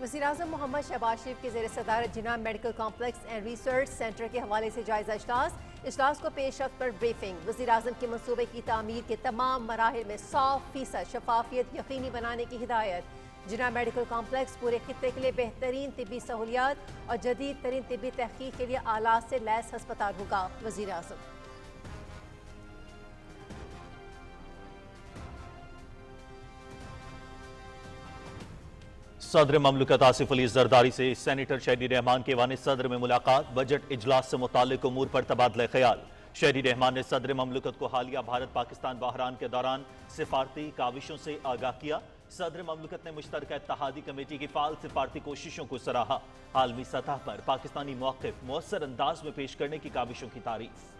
वज़ीर-ए-आज़म मोहम्मद शहबाज शरीफ के ज़ेर सदारत Jinnah medical complex and research centre के हवाले से जायजा इजलास को पेशरफ्त पर ब्रीफिंग। वज़ीर-ए-आज़म के मनसूबे की तामीर के तमाम मराहिल में 100% शफाफियत यकीनी बनाने की हिदायत। जिन्ना मेडिकल कॉम्प्लेक्स पूरे खित्ते के लिए बेहतरीन तिब्बी सहूलियात और जदीद तरीन तिब्बी तहकीक के लिए आलात से लैस हस्पताल होगा। वज़ीर-ए-आज़म सदर ममलकत आसिफ अली जरदारी से सेनेटर शहरी रहमान के वाने सदर में मुलाकात। बजट इजलास से मुताल्लिक उमूर पर तबादला ख्याल। शहरी रहमान ने सदर ममलकत को हालिया भारत पाकिस्तान बहरान के दौरान सिफारती काविशों से आगाह किया। सदर ममलकत ने मुश्तरका इत्तेहादी कमेटी की फाल सिफारती कोशिशों को सराहा। आलमी सतह पर पाकिस्तानी मौक़िफ़ मुअस्सर अंदाज में पेश करने की काविशों की तारीफ।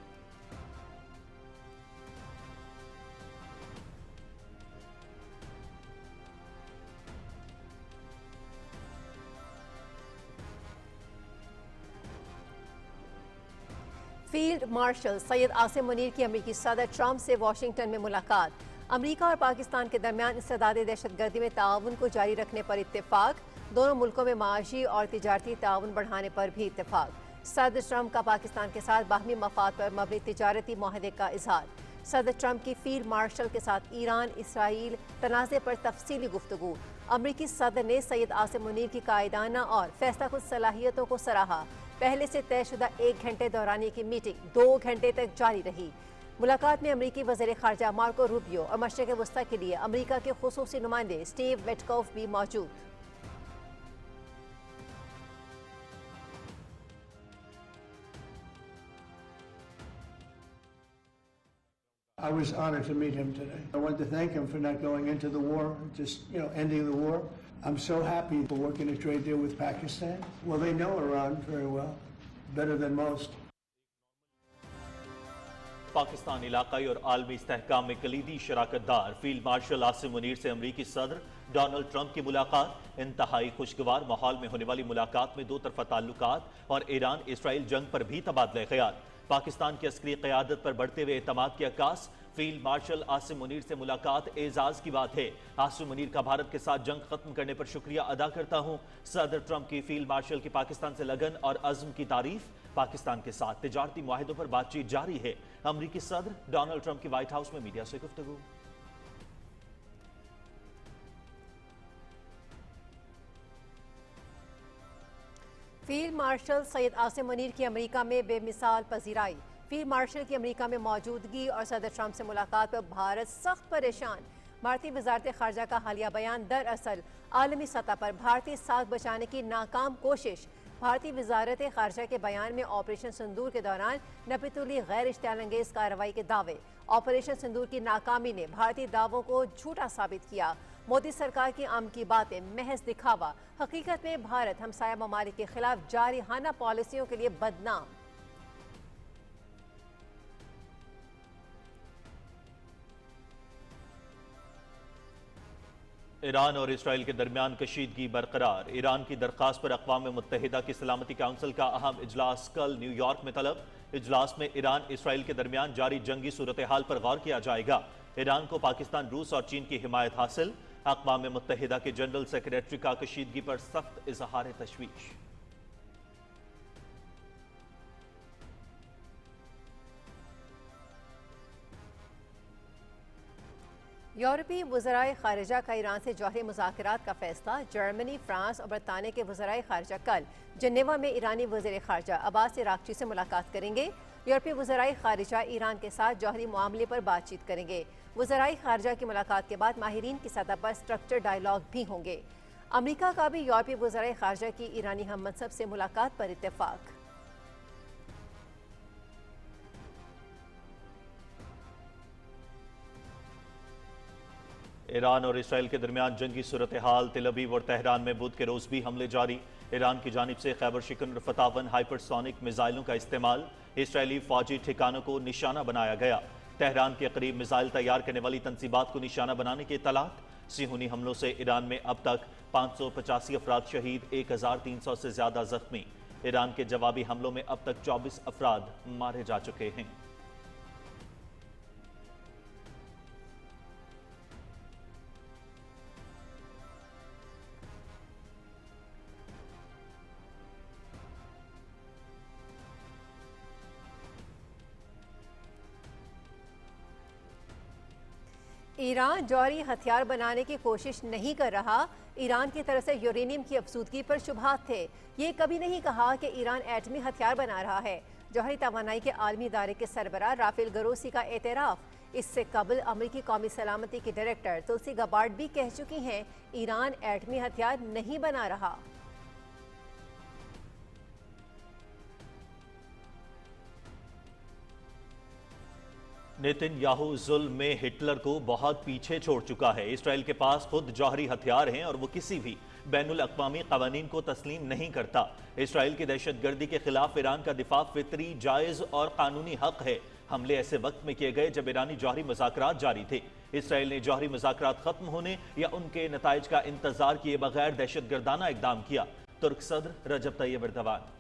फील्ड मार्शल सैयद आसिम मुनीर की अमरीकी सदर ट्रंप से वाशिंगटन में मुलाकात। अमरीका और पाकिस्तान के दरमियान इस्तेदाद दहशतगर्दी में ताउन को जारी रखने पर इत्तेफाक। दोनों मुल्कों में माशी और तिजारती ताउन बढ़ाने पर भी इत्तेफाक। सदर ट्रंप का पाकिस्तान के साथ बाहमी मफाद पर मबनी तिजारती मुआहदे का इजहार। सदर ट्रंप की फील्ड मार्शल के साथ ईरान इसराइल तनाज़े पर तफसीली गुफ्तगू। अमरीकी सदर ने सैयद आसिम मुनीर की कायदाना और फैसला कुछ सलाहियतों को सराहा। पहले से तयशुदा 1 घंटे दौरानिए की मीटिंग 2 घंटे तक जारी रही। मुलाकात में अमरीकी वज़ीर ख़ारजा मार्को रूबियो और मशरिक़ वस्ता के लिए अमरीका के खुसूसी नुमाइंदे स्टीव वेटकॉफ भी मौजूद। I was honored to meet him today. I wanted to thank him for not going into the war, just ending the war. I'm so happy for working a trade deal with Pakistan. Well, they know Iran very well, better than most. Pakistan इलाकाई और आलमी इस्तेहकाम में कलीदी शराकतदार field marshal Asim Munir से अमरीकी सदर Donald Trump की मुलाकात। इंतहाई खुशगवार माहौल में होने वाली मुलाकात में दो तरफा ताल्लुकात और ईरान इसराइल जंग पर भी तबादला ख्याल। पाकिस्तान की अस्करी क़यादत पर बढ़ते हुए एतमाद की अक्कास। फील्ड मार्शल आसिम मुनीर से मुलाकात एजाज की बात है। आसिम मुनीर का भारत के साथ जंग खत्म करने पर शुक्रिया अदा करता हूं। सदर ट्रंप की फील्ड मार्शल की पाकिस्तान से लगन और अज़्म की तारीफ। पाकिस्तान के साथ तिजारती मुआहिदों पर बातचीत जारी है। अमरीकी सदर डोनाल्ड ट्रंप की व्हाइट हाउस में मीडिया से गुफ्तगू। फील्ड मार्शल सैयद आसिम मुनीर की अमरीका में बेमिसाल पजीराई। फील्ड मार्शल की अमरीका में मौजूदगी और सदर ट्रंप से मुलाकात पर भारत सख्त परेशान। भारतीय वजारत खारजा का हालिया बयान दरअसल आलमी सतह पर भारतीय साख बचाने की नाकाम कोशिश। भारतीय वजारत खारजा के बयान में ऑपरेशन सिंदूर के दौरान नपीतुली गैर इश्तियालंगेज कार्रवाई के दावे। ऑपरेशन सिंदूर की नाकामी ने भारतीय दावों को झूठा साबित किया। मोदी सरकार की आम की बातें महज दिखावा। हकीकत में भारत हमसाया ममालिक के खिलाफ जारिहाना पॉलिसियों के लिए बदनाम। ईरान और इसराइल के दरमियान कशीदगी बरकरार। ईरान की दरख्वास्त पर अक़वाम मुत्तहिदा की सलामती काउंसिल का अहम इजलास कल न्यूयॉर्क में तलब। इजलास में ईरान इसराइल के दरमियान जारी जंगी सूरत हाल पर गौर किया जाएगा। ईरान को पाकिस्तान रूस और चीन की हिमायत हासिल। अक़वाम मुत्तहिदा के जनरल सेक्रेटरी का कशीदगी पर सख्त इजहार तशवीश। यूरोपीय वज़राए ख़ारिजा का ईरान से जौहरी मुज़ाकरात का फैसला। जर्मनी, फ्रांस और बरतानिया के वज़राए ख़ारिजा कल जनेवा में ईरानी वज़ीर ख़ारिजा अब्बास अराग़ची से मुलाकात करेंगे। यूरोपीय वज़राए ख़ारिजा ईरान के साथ जौहरी मामले पर बातचीत करेंगे। वज़राए ख़ारिजा की मुलाकात के बाद माहिरीन की सतह पर स्ट्रक्चर डायलॉग भी होंगे। अमरीका का भी यूरोपीय वज़राए ख़ारिजा की ईरानी हम मनसब से मुलाकात पर इत्तेफाक। ईरान और इसराइल के दरमियान जंगी सूरत हाल। तेल अवीव और तेहरान में बुध के रोज भी हमले जारी। ईरान की जानिब से खैबर शिकन और फतावन हाइपरसोनिक मिसाइलों का इस्तेमाल। इसराइली फौजी ठिकानों को निशाना बनाया गया। तेहरान के करीब मिसाइल तैयार करने वाली तंसीबात को निशाना बनाने की इत्तलात। सिहूनी हमलों से ईरान में अब तक 585 अफराद शहीद, 1300 से ज्यादा जख्मी। ईरान के जवाबी हमलों में अब तक 24 अफराद मारे जा चुके हैं। ईरान जौहरी हथियार बनाने की कोशिश नहीं कर रहा। ईरान की तरफ से यूरेनियम की अफसूदगी पर शुबहात थे। ये कभी नहीं कहा कि ईरान एटमी हथियार बना रहा है। जौहरी तवानाई के आलमी इदारे के सरबराह राफेल गरोसी का एतराफ़। इससे कबल अमरीकी कौमी सलामती की डायरेक्टर तुलसी गबार्ड भी कह चुकी हैं, ईरान एटमी हथियार नहीं बना रहा। नेतन्याहू जुल्म में हिटलर को बहुत पीछे छोड़ चुका है। इसराइल के पास खुद जौहरी हथियार हैं और वो किसी भी बैनुल अक़वामी क़वानीन को तस्लीम नहीं करता। इसराइल की दहशतगर्दी के खिलाफ ईरान का दिफा फितरी, जायज़ और कानूनी हक है। हमले ऐसे वक्त में किए गए जब ईरानी जौहरी मुज़ाकरात जारी थे। इसराइल ने जौहरी मुज़ाकरात खत्म होने या उनके नताइज का इंतजार किए बगैर दहशतगर्दाना इक़दाम किया। तुर्क सदर रजब तैयब एर्दोगान।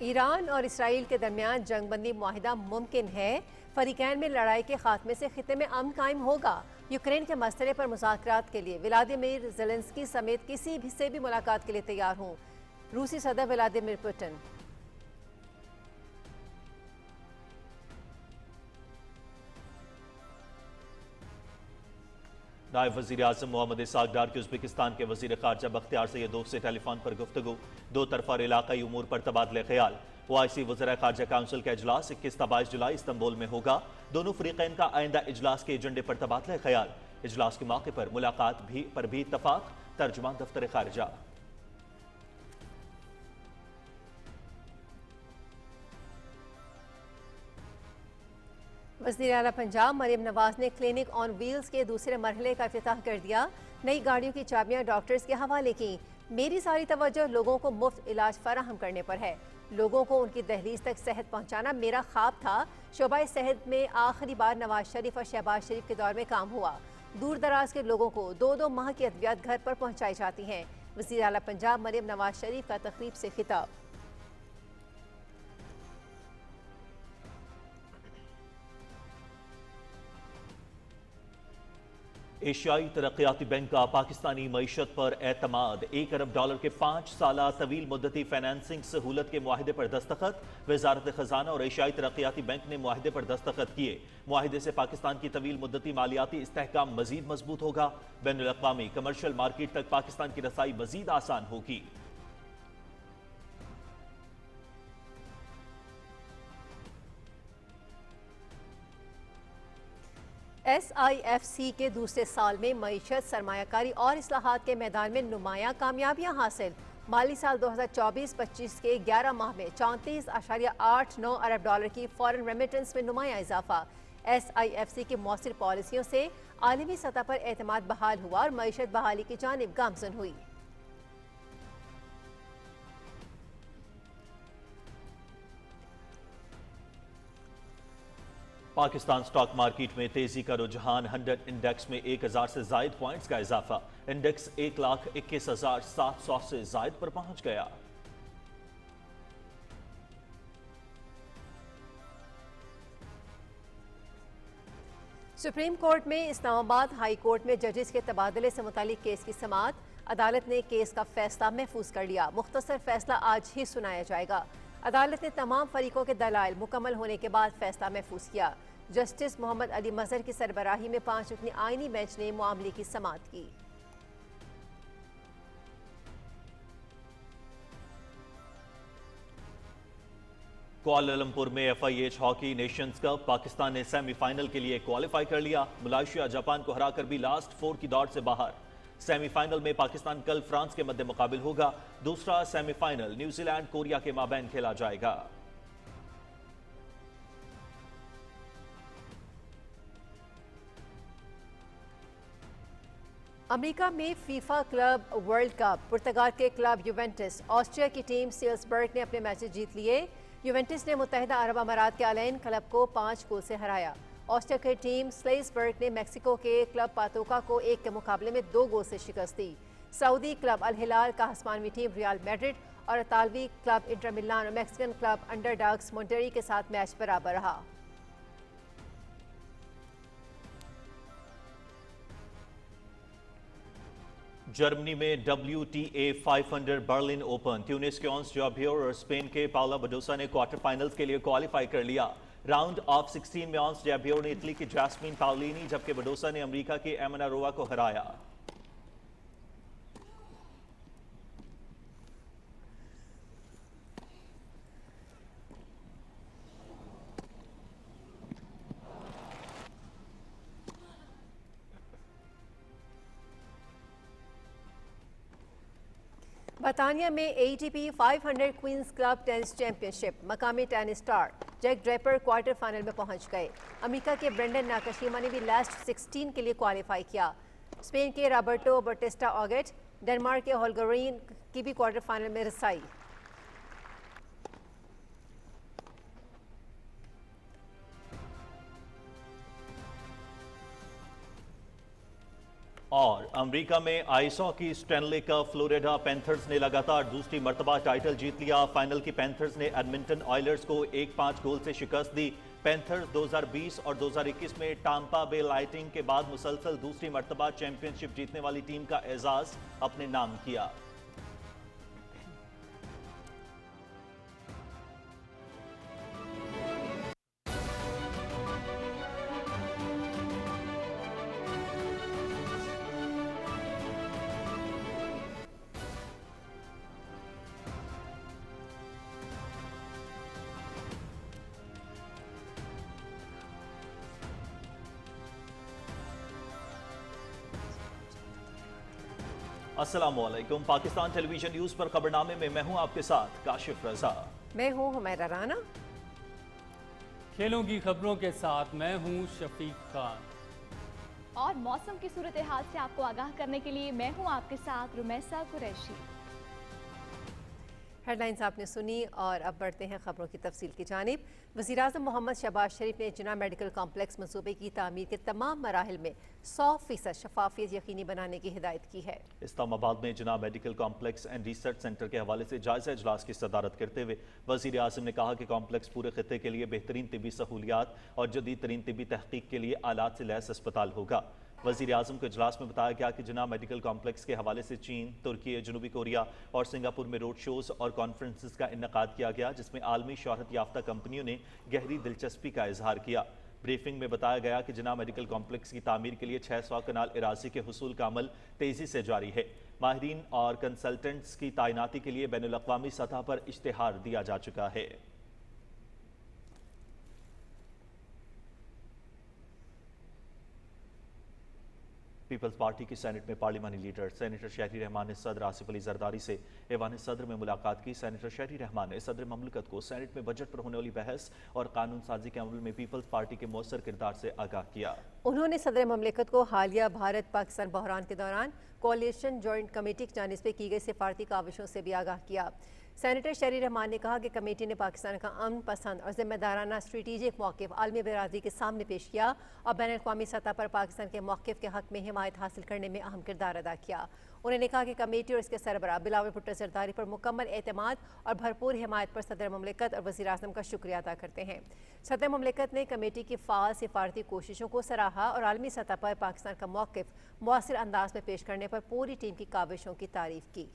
ईरान और इसराइल के दरमियान जंगबंदी मुआहिदा मुमकिन है। फरीकैन में लड़ाई के खात्मे से खिते में अमन कायम होगा। यूक्रेन के मसले पर मुज़ाकरात के लिए व्लादिमीर ज़ेलेंस्की समेत किसी भी से भी मुलाकात के लिए तैयार हूँ। रूसी सदर व्लादिमीर पुतिन। नायब वज़ीर आज़म मोहम्मद इसहाक डार के उज़्बेकिस्तान के वज़ीर ख़ारजा बख्तियार सैयदोव से टेलीफोन पर गुफ्तगू। दो तरफ़ा और इलाक़ाई उमूर पर तबादले ख्याल। OIC वज़ीर ख़ारजा काउंसिल का इजलास 21 ता 22 जुलाई इस्तांबुल में होगा। दोनों फ़रीक़ैन का आइंदा इजलास के एजेंडे पर तबादले ख्याल। इजलास के मौके पर मुलाकात पर भी इत्तफ़ाक़। तर्जुमान दफ्तर ख़ारजा। वज़ीर आला पंजाब मरियम नवाज ने क्लिनिक ऑन व्हील्स के दूसरे मरहले का इफ्तिताह कर दिया। नई गाड़ियों की चाबियां डॉक्टर्स के हवाले की। मेरी सारी तवज्जो लोगों को मुफ्त इलाज फराहम करने पर है। लोगों को उनकी दहलीज तक सेहत पहुंचाना मेरा ख्वाब था। शोबा सेहत में आखिरी बार नवाज शरीफ और शहबाज शरीफ के दौर में काम हुआ। दूर दराज के लोगों को 2-2 माह की अद्वियात घर पर पहुँचाई जाती हैं। वज़ीर आला पंजाब मरियम नवाज शरीफ का तकरीब से खिताब। एशियाई तरक्याती बैंक का पाकिस्तानी मईशत पर एतमाद। $1 अरब के 5 साला तवील मुद्दती फाइनेंसिंग सहूलत के मुआहिदे पर दस्तखत। वजारत खजाना और एशियाई तरक्याती बैंक ने मुआहिदे पर दस्तखत किए। मुआहिदे से पाकिस्तान की तवील मुद्दती मालियाती इस्तेहकाम मजीद मजबूत होगा। बैनुल अक़वामी कमर्शियल मार्केट तक पाकिस्तान की रसाई मजीद आसान होगी। SIFC के दूसरे साल में मईशत, सरमायाकारी और इस्लाहात के मैदान में नुमायां कामयाबियां हासिल। माली साल 2024-25 के 11 माह में 34.89 अरब डॉलर की फॉरेन रेमिटेंस में नुमायां इजाफा। SIFC की मौसर पॉलिसियों से आलमी सतह पर एतमाद बहाल हुआ और मईशत बहाली की जानिब गामजन हुई। पाकिस्तान स्टॉक मार्केट में तेजी का रुझान। 100 इंडेक्स में 1000 से जायद पॉइंट्स का इजाफा। इंडेक्स 1,21,700 से जायद पर पहुंच गया। सुप्रीम कोर्ट में इस्लामाबाद हाई कोर्ट में जजेस के तबादले से मुतालिक केस की समाअत। अदालत ने केस का फैसला महफूज कर लिया। मुख्तसर फैसला आज ही सुनाया जाएगा। अदालत ने तमाम फरीकों के दलाइल मुकम्मल होने के बाद फैसला महफूज किया। जस्टिस मोहम्मद अली मजहर की सरबराही में 5 रुकनी आईनी बेंच ने मामले की समाअत की। कुआलालंपुर में FIH hockey Nations cup. Pakistan ने सेमीफाइनल के लिए क्वालिफाई कर लिया। मलेशिया जापान को हराकर भी लास्ट 4 की दौड़ से बाहर। सेमीफाइनल में पाकिस्तान कल फ्रांस के मध्य मुकाबिल होगा। दूसरा सेमीफाइनल न्यूजीलैंड कोरिया के माबैन खेला जाएगा। अमेरिका में फीफा क्लब वर्ल्ड कप। पुर्तगाल के क्लब यूवेंटस, ऑस्ट्रिया की टीम सेल्सबर्ग ने अपने मैचेस जीत लिए। यूवेंटस ने मुत्तहिदा अरब अमारात के अलाइन क्लब को 5 गोल से हराया। ऑस्ट्रिया की टीम स्लेसबर्ग ने मैक्सिको के क्लब पातोका को 1 के मुकाबले में 2 गोल से शिकस्त दी। सऊदी क्लब अल हिलाल का हस्पानवी टीम रियल मैड्रिड और इतालवी क्लब इंटर मिलान और मैक्सिकन क्लब अंडरडॉग्स मोंटेरी के साथ मैच बराबर रहा। जर्मनी में WTA 500 बर्लिन ओपन, ट्यूनिस के ऑन्स जॉबियोर और स्पेन के पाउला बडोसा ने क्वार्टर फाइनल्स के लिए क्वालिफाई कर लिया। राउंड ऑफ 16 में ऑन्स जॉबियोर ने इटली की जैस्मिन पाउलिनी जबकि बडोसा ने अमेरिका की एमना रोवा को हराया। बर्तानिया में ATP 500 Queens club tennis championship मकामी tennis star Jack Draper quarter final में पहुंच गए। अमेरिका के ब्रेंडन नाकाशिमा ने भी लास्ट 16 के लिए क्वालिफाई किया। स्पेन के रॉबर्टो बटिस्टा ऑगेट, डेनमार्क के होल्गरीन की भी क्वार्टर फाइनल में रसाई। और अमेरिका में ice hockey Stanley cup Florida panthers ने लगातार दूसरी मर्तबा टाइटल जीत लिया। फाइनल की पैंथर्स ने एडमिंटन ऑयलर्स को 1-5 गोल से शिकस्त दी। पैंथर्स 2020 और 2021 में टाम्पा बे लाइटिंग के बाद मुसलसल दूसरी मर्तबा चैंपियनशिप जीतने वाली टीम का एजाज अपने नाम किया। अस्सलामुअलैकुम। पाकिस्तान टेलीविजन न्यूज पर खबरनामे में मैं हूं आपके साथ काशिफ रजा। मैं हूं हुमैरा राना। खेलों की खबरों के साथ मैं हूं शफीक खान। और मौसम की सूरत हाल से आपको आगाह करने के लिए मैं हूं आपके साथ रुमैसा कुरैशी। हेडलाइंस आपने सुनी और अब बढ़ते हैं खबरों की तफसील की जानिब। वज़ीर-ए-आज़म मोहम्मद शहबाज शरीफ ने जिन्ना मेडिकल कॉम्प्लेक्स मंसूबे की तामीर के तमाम मराहिल में 100% शफाफियत यकीनी बनाने की हिदायत की है। इस्लामाबाद में Jinnah medical complex and research centre के हवाले से जायजा इजलास की सदारत करते हुए वज़ीर-ए-आज़म ने कहा कि कॉम्प्लेक्स पूरे खित्ते के लिए बेहतरीन तिबी सहूलियात और जदीद तरीन तिबी तहकीक के लिए आलात से लैस अस्पताल होगा। वज़ीर-ए-आज़म को इजलास में बताया गया कि जिन्ना मेडिकल कॉम्प्लेक्स के हवाले से चीन, तुर्की, जनूबी कोरिया और सिंगापुर में रोड शोज और कॉन्फ्रेंसेस का इन्नेकाद किया गया, जिसमें आलमी शोहरत याफ्ता कंपनियों ने गहरी दिलचस्पी का इजहार किया। ब्रीफिंग में बताया गया कि जिन्ना मेडिकल कॉम्प्लेक्स की तामीर के लिए 600 कनाल इराजी के हुसूल का अमल तेजी से जारी है। माहिरीन और कंसल्टेंट्स की तैनाती के लिए बैनुल अक़वामी सतह पर इश्तिहार दिया जा चुका है। पीपल्स पार्टी की सेनेट में पार्लिमानी लीडर सेनेटर शहरी रहमान ने सदर आसिफ अली जरदारी से ऐवान सदर में मुलाकात की। सेनेटर शहरी रहमान ने सदर ममलकत को सेनेट में बजट पर होने वाली बहस और कानून साजी के अमल में पीपल्स पार्टी के मौसर किरदार से आगाह किया। उन्होंने सदर ममलकत को हालिया भारत पाकिस्तान बहरान के दौरान कोalition जॉइंट कमेटी की जानिब से की गई सिफारती काविशों से भी आगाह किया। सेनेटर शहरी रहमान ने कहा कि कमेटी ने पाकिस्तान का अमन पसंद और जिम्मेदाराना स्ट्रेटेजिक मौक़िफ़ आलमी बरादरी के सामने पेश किया और बैन अक़वामी सतह पर पाकिस्तान के मौक़िफ़ के हक़ में हिमायत हासिल करने में अहम किरदार अदा किया। उन्होंने कहा कि कमेटी और इसके सरबराह बिलावल भुट्टो जरदारी पर मुकम्मल एतमाद और भरपूर हिमायत पर सदर ममलिकत और वज़ीर-ए-आज़म का शुक्रिया अदा करते हैं। सदर ममलिकत ने कमेटी की फ़ाल सिफारती कोशिशों को सराहा और आलमी सतह पर पाकिस्तान का मौक़िफ़ मुअस्सिर अंदाज में पेश करने पर पूरी टीम की काविशों की तारीफ़ की।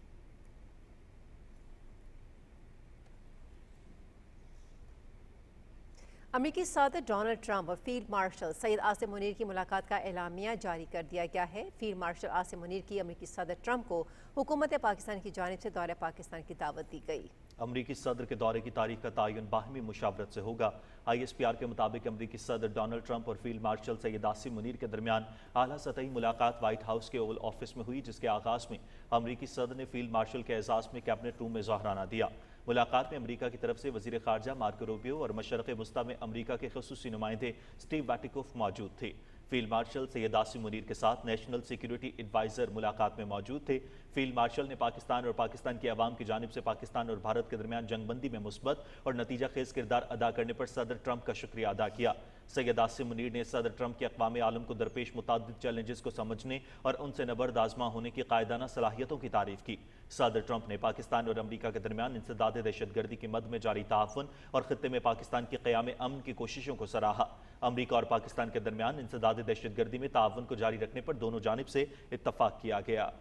अमेरिकी सदर डोनाल्ड ट्रंप और फील्ड मार्शल सैयद आसिम मुनीर की मुलाकात का एलामिया जारी कर दिया गया है। फील्ड मार्शल आसिम मुनीर की अमेरिकी सदर ट्रंप को हुकूमत पाकिस्तान की जानिब से दौरे पाकिस्तान की दावत दी गई। अमरीकी सदर के दौरे की तारीख का तयन बाहमी मुशावरत से होगा। ISPR के मुताबिक अमरीकी सदर डोनाल्ड ट्रंप और फील्ड मार्शल सैयद आसिम मुनीर के दरमियान आला सतही मुलाकात व्हाइट हाउस के ओवल ऑफिस में हुई, जिसके आगाज में अमरीकी सदर ने फील्ड मार्शल के एजाज में कैबिनेट रूम में ज़ाहराना दिया। मुलाकात में अमरीका की तरफ से वज़ीर ख़ारजा मार्को रूबियो और मशरक़ वस्ता में अमरीका के ख़ुसूसी नुमाइंदे स्टीव बैटिकोफ मौजूद थे। फील्ड मार्शल सैयद आसिम मुनीर के साथ नेशनल सिक्योरिटी एडवाइज़र मुलाकात में मौजूद थे। फील्ड मार्शल ने पाकिस्तान और पाकिस्तान की आवाम की जानिब से पाकिस्तान और भारत के दरमियान जंगबंदी में मुस्बत और नतीजा खेज किरदार अदा करने पर सदर ट्रंप का शुक्रिया अदा किया। सैयद आसिम मुनीर ने सदर ट्रंप के अक़वाम आलम को दरपेश मुताद्दिद चैलेंजेस को समझने और उनसे नबर्द आज़मा होने की कायदाना सलाहियतों की तारीफ की। सदर ट्रंप ने पाकिस्तान और अमरीका के दरमियान इंसदाद दहशतगर्दी की मद में जारी ताउन और खित्ते में पाकिस्तान के क़याम अमन की कोशिशों को सराहा। अमरीका और पाकिस्तान के दरमियान इंसदाद दहशतगर्दी में ताउन को जारी रखने पर दोनों जानिब से इत्तफाक किया गया।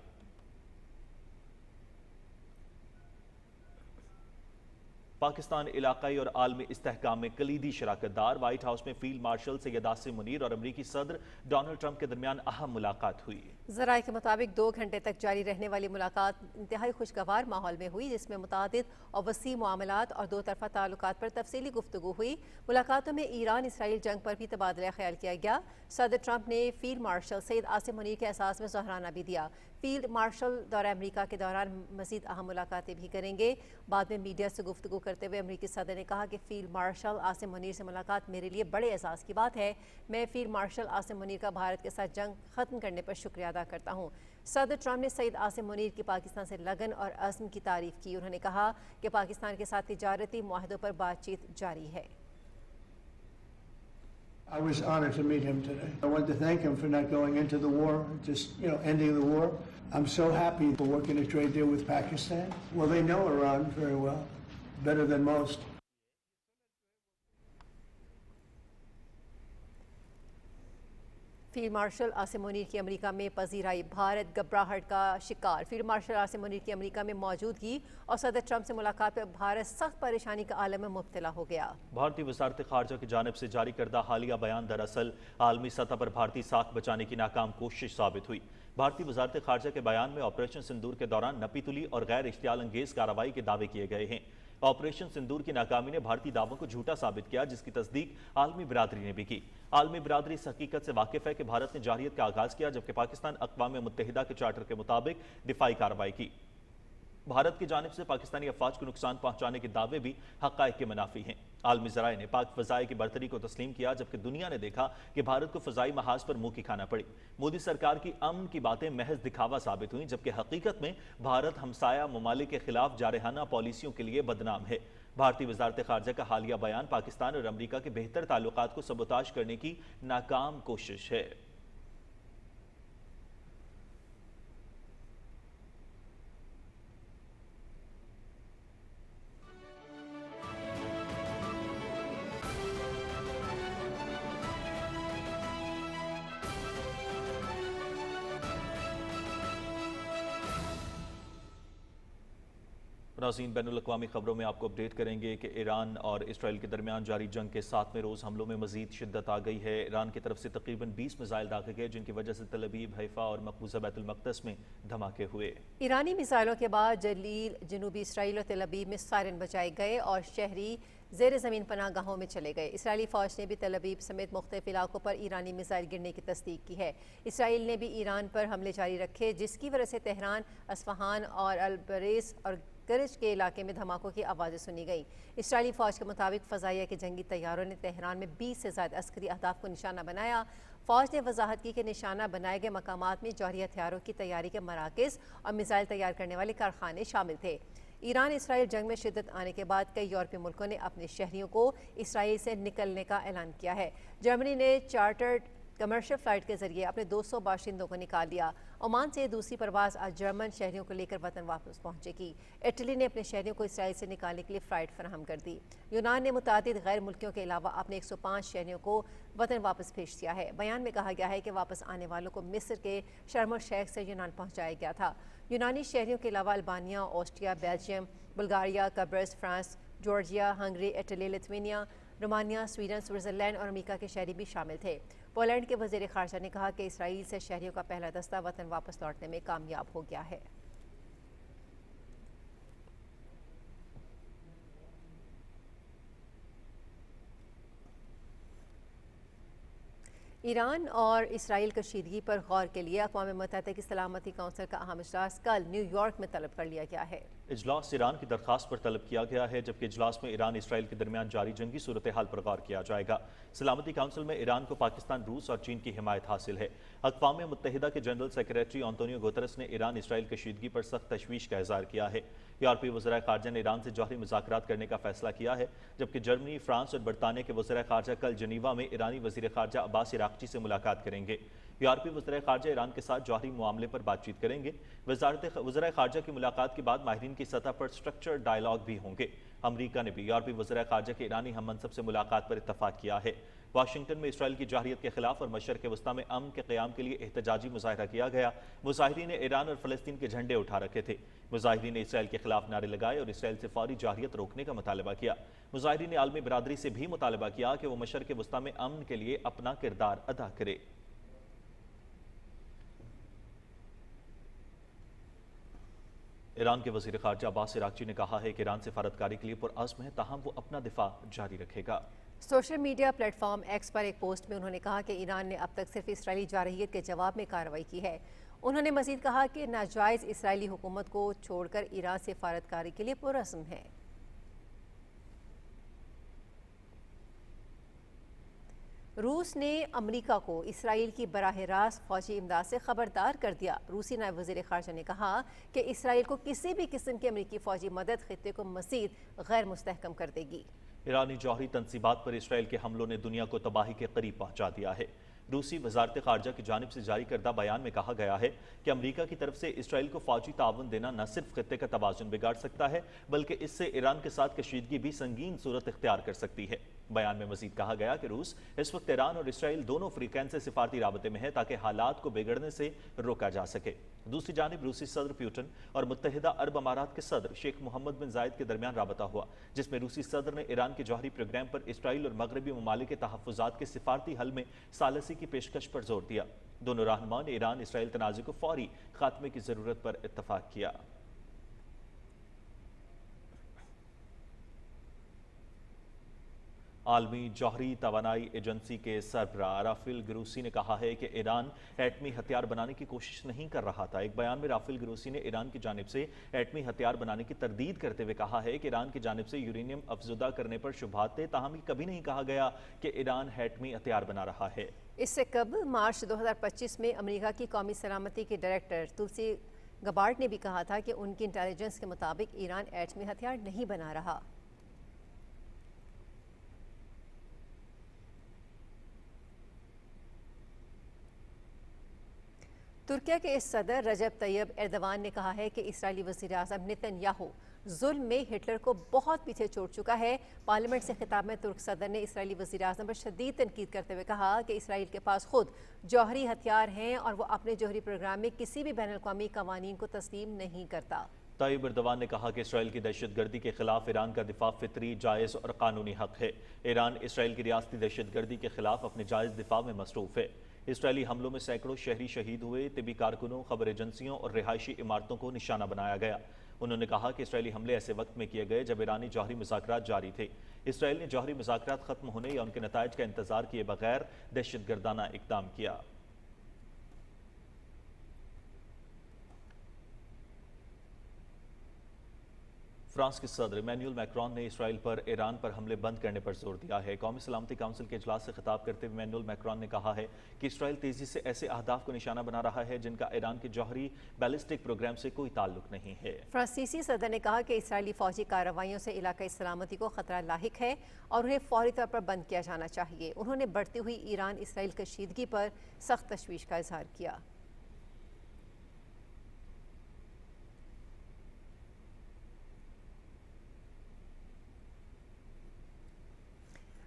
पाकिस्तान इलाकाई और आलमी इस्तेहकाम में कलीदी शराकतदार। व्हाइट हाउस में फील्ड मार्शल सैयद आसिम मुनीर और अमरीकी सदर डोनाल्ड ट्रंप के दरमियान अहम मुलाकात हुई। ज़राए के मुताबिक 2 घंटे तक जारी रहने वाली मुलाकात इंतहाई खुशगवार माहौल में हुई, जिसमें मुतादिद और वसी मामलात और दो तरफा ताल्लुकात पर तफसीली गुफ्तगू हुई। मुलाकातों में ईरान इसराइल जंग पर भी तबादला ख्याल किया गया। सदर ट्रंप ने फील्ड मार्शल सैयद आसिम मुनीर के एहसास में जहराना भी दिया। फील्ड मार्शल दौरा अमरीका के दौरान मजीद अहम मुलाकातें भी करेंगे। बाद में मीडिया से गुफ्तगू करते हुए अमरीकी सदर ने कहा कि फील्ड मार्शल आसिम मुनीर से मुलाकात मेरे लिए बड़े एहसास की बात है। मैं फील्ड मार्शल आसिम मुनीर का भारत के साथ जंग खत्म करने पर शुक्रिया अदा करता हूँ। सदर ट्रंप ने सैयद आसिम मुनीर की पाकिस्तान से लगन और अज़्म की तारीफ की। उन्होंने कहा कि पाकिस्तान के साथ तिजारती मुआहदों पर बातचीत जारी है। I was honored to meet him today. I want to thank him for not going into the war, just, ending the war. I'm so happy for working a trade deal with Pakistan. Well, they know Iran very well, better than most. Field marshal Asim Munir की America में पजीराई, भारत घबराहट का शिकार। Field marshal Asim Munir की America में मौजूदगी और सदर ट्रंप से मुलाकात पर भारत सख्त परेशानी का आलम में मुब्तला हो गया। भारतीय वजारत खारजा की जानिब से जारी करदा हालिया बयान दरअसल आलमी सतह पर भारतीय साख बचाने की नाकाम कोशिश साबित हुई। भारतीय वजारत खारजा के बयान में ऑपरेशन सिंदूर के दौरान नपीतुली और गैर इश्तियाल अंगेज कार्रवाई के दावे किए गए हैं। ऑपरेशन सिंदूर की नाकामी ने भारतीय दावों को झूठा साबित किया, जिसकी तस्दीक आलमी बिरादरी ने भी की। आलमी बिरादरी इस हकीकत से वाकिफ है कि भारत ने जारियत का आगाज किया, जबकि पाकिस्तान अक़वाम मुत्तहिदा के चार्टर के मुताबिक दिफाई कार्रवाई की। भारत की जानिब से पाकिस्तानी अफवाज को नुकसान पहुंचाने के दावे भी हक़ाइक़ के मुनाफी हैं। आलमी ज़राए ने पाक फ़ज़ाई की बरतरी को तस्लीम किया, जबकि दुनिया ने देखा कि भारत को फ़ज़ाई महाज पर मुंह की खाना पड़ी। मोदी सरकार की अमन की बातें महज दिखावा साबित हुई, जबकि हकीकत में भारत हमसाया ममालिक के खिलाफ जारहाना पॉलिसियों के लिए बदनाम है। भारतीय वजारत खारजा का हालिया बयान पाकिस्तान और अमरीका के बेहतर ताल्लुकात को सबोताश करने की नाकाम कोशिश है। नाज़रीन, बैनुल-अक़वामी खबरों में आपको अपडेट करेंगे कि ईरान और इसराइल के दरमियान जारी जंग के 7वें रोज़ हमलों में मजीद शिद्दत आ गई है। ईरान की तरफ से तकरीबन 20 मिसाइल दागे गए, जिनकी वजह से तल अवीव, हैफा और मकबूजा बैतुल मक़दस में धमाके हुए। ईरानी मिसाइलों के बाद जलील, जनूबी इसराइल और तल अवीव में सायरन बजाए गए और शहरी ज़ेर ज़मीन पनाहगाहों में चले गए। इसराइली फ़ौज ने भी तल अवीव समेत मुख्तलिफ इलाकों पर ईरानी मिसाइल गिरने की तस्दीक की है। इसराइल ने भी ईरान पर हमले जारी रखे, जिसकी वजह से तेहरान, अस्फ़हान और अलबरेज और करज के इलाके में धमाकों की आवाज़ें सुनी गई। इसराइली फ़ौज के मुताबिक फ़ज़ाइया के जंगी तैयारों ने तेहरान में 20 से ज़्यादा अस्करी अहदाफ को निशाना बनाया। फ़ौज ने वजाहत की कि निशाना बनाए गए मकामात में जौहरी हथियारों की तैयारी के मराकज़ और मिसाइल तैयार करने वाले कारखाने शामिल थे। ईरान इसराइल जंग में शिद्दत आने के बाद कई यूरोपीय मुल्कों ने अपने शहरियों को इसराइल से निकलने का ऐलान किया है। जर्मनी ने चार्टर्ड कमर्शियल फ़्लाइट के जरिए अपने 200 बाशिंदों को निकाल लिया। ओमान से दूसरी परवाज़ आज जर्मन शहरियों को लेकर वतन वापस पहुंचेगी। इटली ने अपने शहरियों को इसराइल से निकालने के लिए फ़्लाइट फराहम कर दी। यूनान ने मुतादिद गैर मुल्कियों के अलावा अपने 105 शहरियों को वतन वापस भेज दिया है। बयान में कहा गया है कि वापस आने वालों को मिस्र के शर्म अल शेख से यूनान पहुँचाया गया था। यूनानी शहरियों के अलावा अल्बानिया, ऑस्ट्रिया, बेल्जियम, बुल्गारिया, कब्रस, France, Georgia, Hungary, Italy, Lithuania, Romania, Sweden, Switzerland और अमेरिका के शहरी भी शामिल थे। पोलैंड के वज़ीर ख़ारजा ने कहा कि इसराइल से शहरियों का पहला दस्ता वतन वापस लौटने में कामयाब हो गया है। ईरान और इसराइल कशीदगी पर गौर के लिए अक़वाम मुत्तहिदा की सलामती कौंसिल का अहम इजलास कल न्यूयॉर्क में तलब कर लिया गया है। इजलास ईरान की दरख्वास्त पर तलब किया गया है, जबकि इजलास में ईरान इसराइल के दरमियान जारी जंगी सूरत हाल पर गौर किया जाएगा। सलामती काउंसिल में ईरान को पाकिस्तान, रूस और चीन की हिमायत हासिल है। अक़वाम मुत्तहिदा के जनरल सेक्रेटरी एंटोनियो गुतेरेस ने ईरान इसराइल कशीदगी पर सख्त तशवीश का इज़हार किया है। यूरोपीय वज़ीर ख़ारजा ने ईरान से जौहरी मुज़ाकरात करने का फैसला किया है, जबकि जर्मनी, फ्रांस और बरतानिया के वज़ीर ख़ारजा कल जनीवा में ईरानी वज़ीर ख़ारजा अब्बास इराक़ची से मुलाकात करेंगे। यूरोपीय वज़ीर ख़ारजा ईरान के साथ जौहरी मामले पर बातचीत करेंगे। वज़ीर ख़ारजा की मुलाकात के बाद माहिरीन की सतह पर स्ट्रक्चर डायलॉग भी होंगे। अमरीका ने भी यूरोपीय वज़ीर ख़ारजा के ईरानी हम मनसब से मुलाकात पर इत्तफ़ाक़ किया है। वाशिंगटन में इसराइल की जारहियत के खिलाफ और मशरक़ वस्ता में अमन के क़याम के लिए एहतजाजी मुजाहरा किया गया। मुजाहिरीन ने ईरान और फ़लस्तीन के झंडे उठा रखे थे। मुजाहिरीन ने इसराइल के खिलाफ नारे लगाए और इसराइल से फौरी जारहियत रोकने का मुतालबा किया। मुजाहिरीन ने आलमी बरादरी से भी मुतालबा किया कि वो मशरक़ वस्ता में अमन के लिए अपना किरदार अदा करे। ईरान के वज़ीर ख़ारजा अब्बास इराक़ची ने कहा है कि ईरान सिफारतकारी के लिए पुरअज़्म है, ताहम वो अपना दिफा जारी रखेगा। सोशल मीडिया प्लेटफॉर्म एक्स पर एक पोस्ट में उन्होंने कहा कि ईरान ने अब तक सिर्फ इसराइली जारहियत के जवाब में कार्रवाई की है। उन्होंने मज़ीद कहा कि नाजायज़ इसराइली हुकूमत को छोड़कर ईरान सिफारतकारी के लिए पुरअज़्म है। रूस ने अमेरिका को इसराइल की बराह रास्त फौजी इमदाद से खबरदार कर दिया। रूसी नायब वज़ीर ख़ारजा ने कहा कि इसराइल को किसी भी किस्म की अमेरिकी फौजी मदद खित्ते को मज़ीद गैर मुस्तहकम कर देगी। ईरानी जौहरी तनसीबात पर इसराइल के हमलों ने दुनिया को तबाही के करीब पहुंचा दिया है। रूसी वजारत ख़ारजा की जानिब से जारी करदा बयान में कहा गया है कि अमेरिका की तरफ से इसराइल को फौजी ताउन देना न सिर्फ खित्ते का तवाज़ुन बिगाड़ सकता है, बल्कि इससे ईरान के साथ कशीदगी भी संगीन सूरत इख्तियार कर सकती है। बयान में मजीद कहा गया कि रूस इस वक्त ईरान और इसराइल दोनों फ्रीकैन से सिफारती राबते में है ताकि हालात को बिगड़ने से रोका जा सके। दूसरी जानिब रूसी सदर पुतिन और मुत्तहिदा अरब अमारात के सदर शेख मोहम्मद बिन जायद के दरमियान राबता हुआ, जिसमें रूसी सदर ने ईरान के जौहरी प्रोग्राम पर इसराइल और मगरबी ममालिक के तहफ़्फ़ुज़ात के सिफारती हल में सालसी की पेशकश पर जोर दिया। दोनों रहनुमाओं ने ईरान इसराइल तनाज़े को फौरी खात्मे की ज़रूरत पर इत्तफ़ाक़ किया। आलमी जौहरी तवानाई एजेंसी के सरबराह राफेल ग्रोसी ने कहा है कि ईरान एटमी हथियार बनाने की कोशिश नहीं कर रहा था। एक बयान में राफेल ग्रोसी ने ईरान की जानिब से एटमी हथियार बनाने की तरदीद करते हुए कहा है कि ईरान की जानिब से यूरेनियम अफजुदा करने पर शुबहात थे, ताहम कभी नहीं कहा गया कि ईरान एटमी हथियार बना रहा है। इससे कबल मार्च 2025 में अमेरिका की कौमी सलामती के डायरेक्टर तुलसी गबार्ड ने भी कहा था कि उनकी इंटेलिजेंस के मुताबिक ईरान एटमी हथियार नहीं बना रहा। तुर्किया के इस सदर रजब तैयब एर्दवान ने कहा है कि इसराइली वज़ीर आज़म नेतन्याहू जुल्म में हिटलर को बहुत पीछे छोड़ चुका है। पार्लियामेंट से खिताब में तुर्क सदर ने इसराइली वज़ीर आज़म पर शदीद तनकीद करते हुए कहा कि इसराइल के पास खुद जौहरी हथियार हैं और वो अपने जौहरी प्रोग्राम में किसी भी बैनुल अक़वामी कवानीन को तस्लीम नहीं करता। ताइब एर्दवान ने कहा कि इसराइल की दहशतगर्दी के खिलाफ ईरान का दिफा फितरी, जायज़ और कानूनी हक है। ईरान इसराइल की रियासती दहशतगर्दी के खिलाफ अपने जायज़ दिफा में मसरूफ़ है। इसराइली हमलों में सैकड़ों शहरी शहीद हुए, तिबी कारकुनों, खबर एजेंसियों और रिहायशी इमारतों को निशाना बनाया गया। उन्होंने कहा कि इसराइली हमले ऐसे वक्त में किए गए जब ईरानी जौहरी मुज़ाकरात जारी थे। इसराइल ने जौहरी मुज़ाकरात खत्म होने या उनके नताइज का इंतजार किए बगैर दहशतगर्दाना इक़दाम किया। फ्रांस के सदर इमैनुअल मैक्रोन ने इसराइल पर ईरान पर हमले बंद करने पर जोर दिया है। कौमी सलामती काउंसिल के इजलास से खिताब करते हुए इमैनुअल मैक्रोन ने कहा है कि इसराइल तेजी से ऐसे अहदाफ को निशाना बना रहा है जिनका ईरान के जौहरी बैलिस्टिक प्रोग्राम से कोई ताल्लुक नहीं है। फ्रांसीसी सदर ने कहा कि इसराइली फौजी कार्रवाइयों से इलाकाई सलामती को खतरा लाहिक है और उन्हें फौरी तौर पर बंद किया जाना चाहिए। उन्होंने बढ़ती हुई ईरान इसराइल कशीदगी पर सख्त तशवीश का इजहार किया।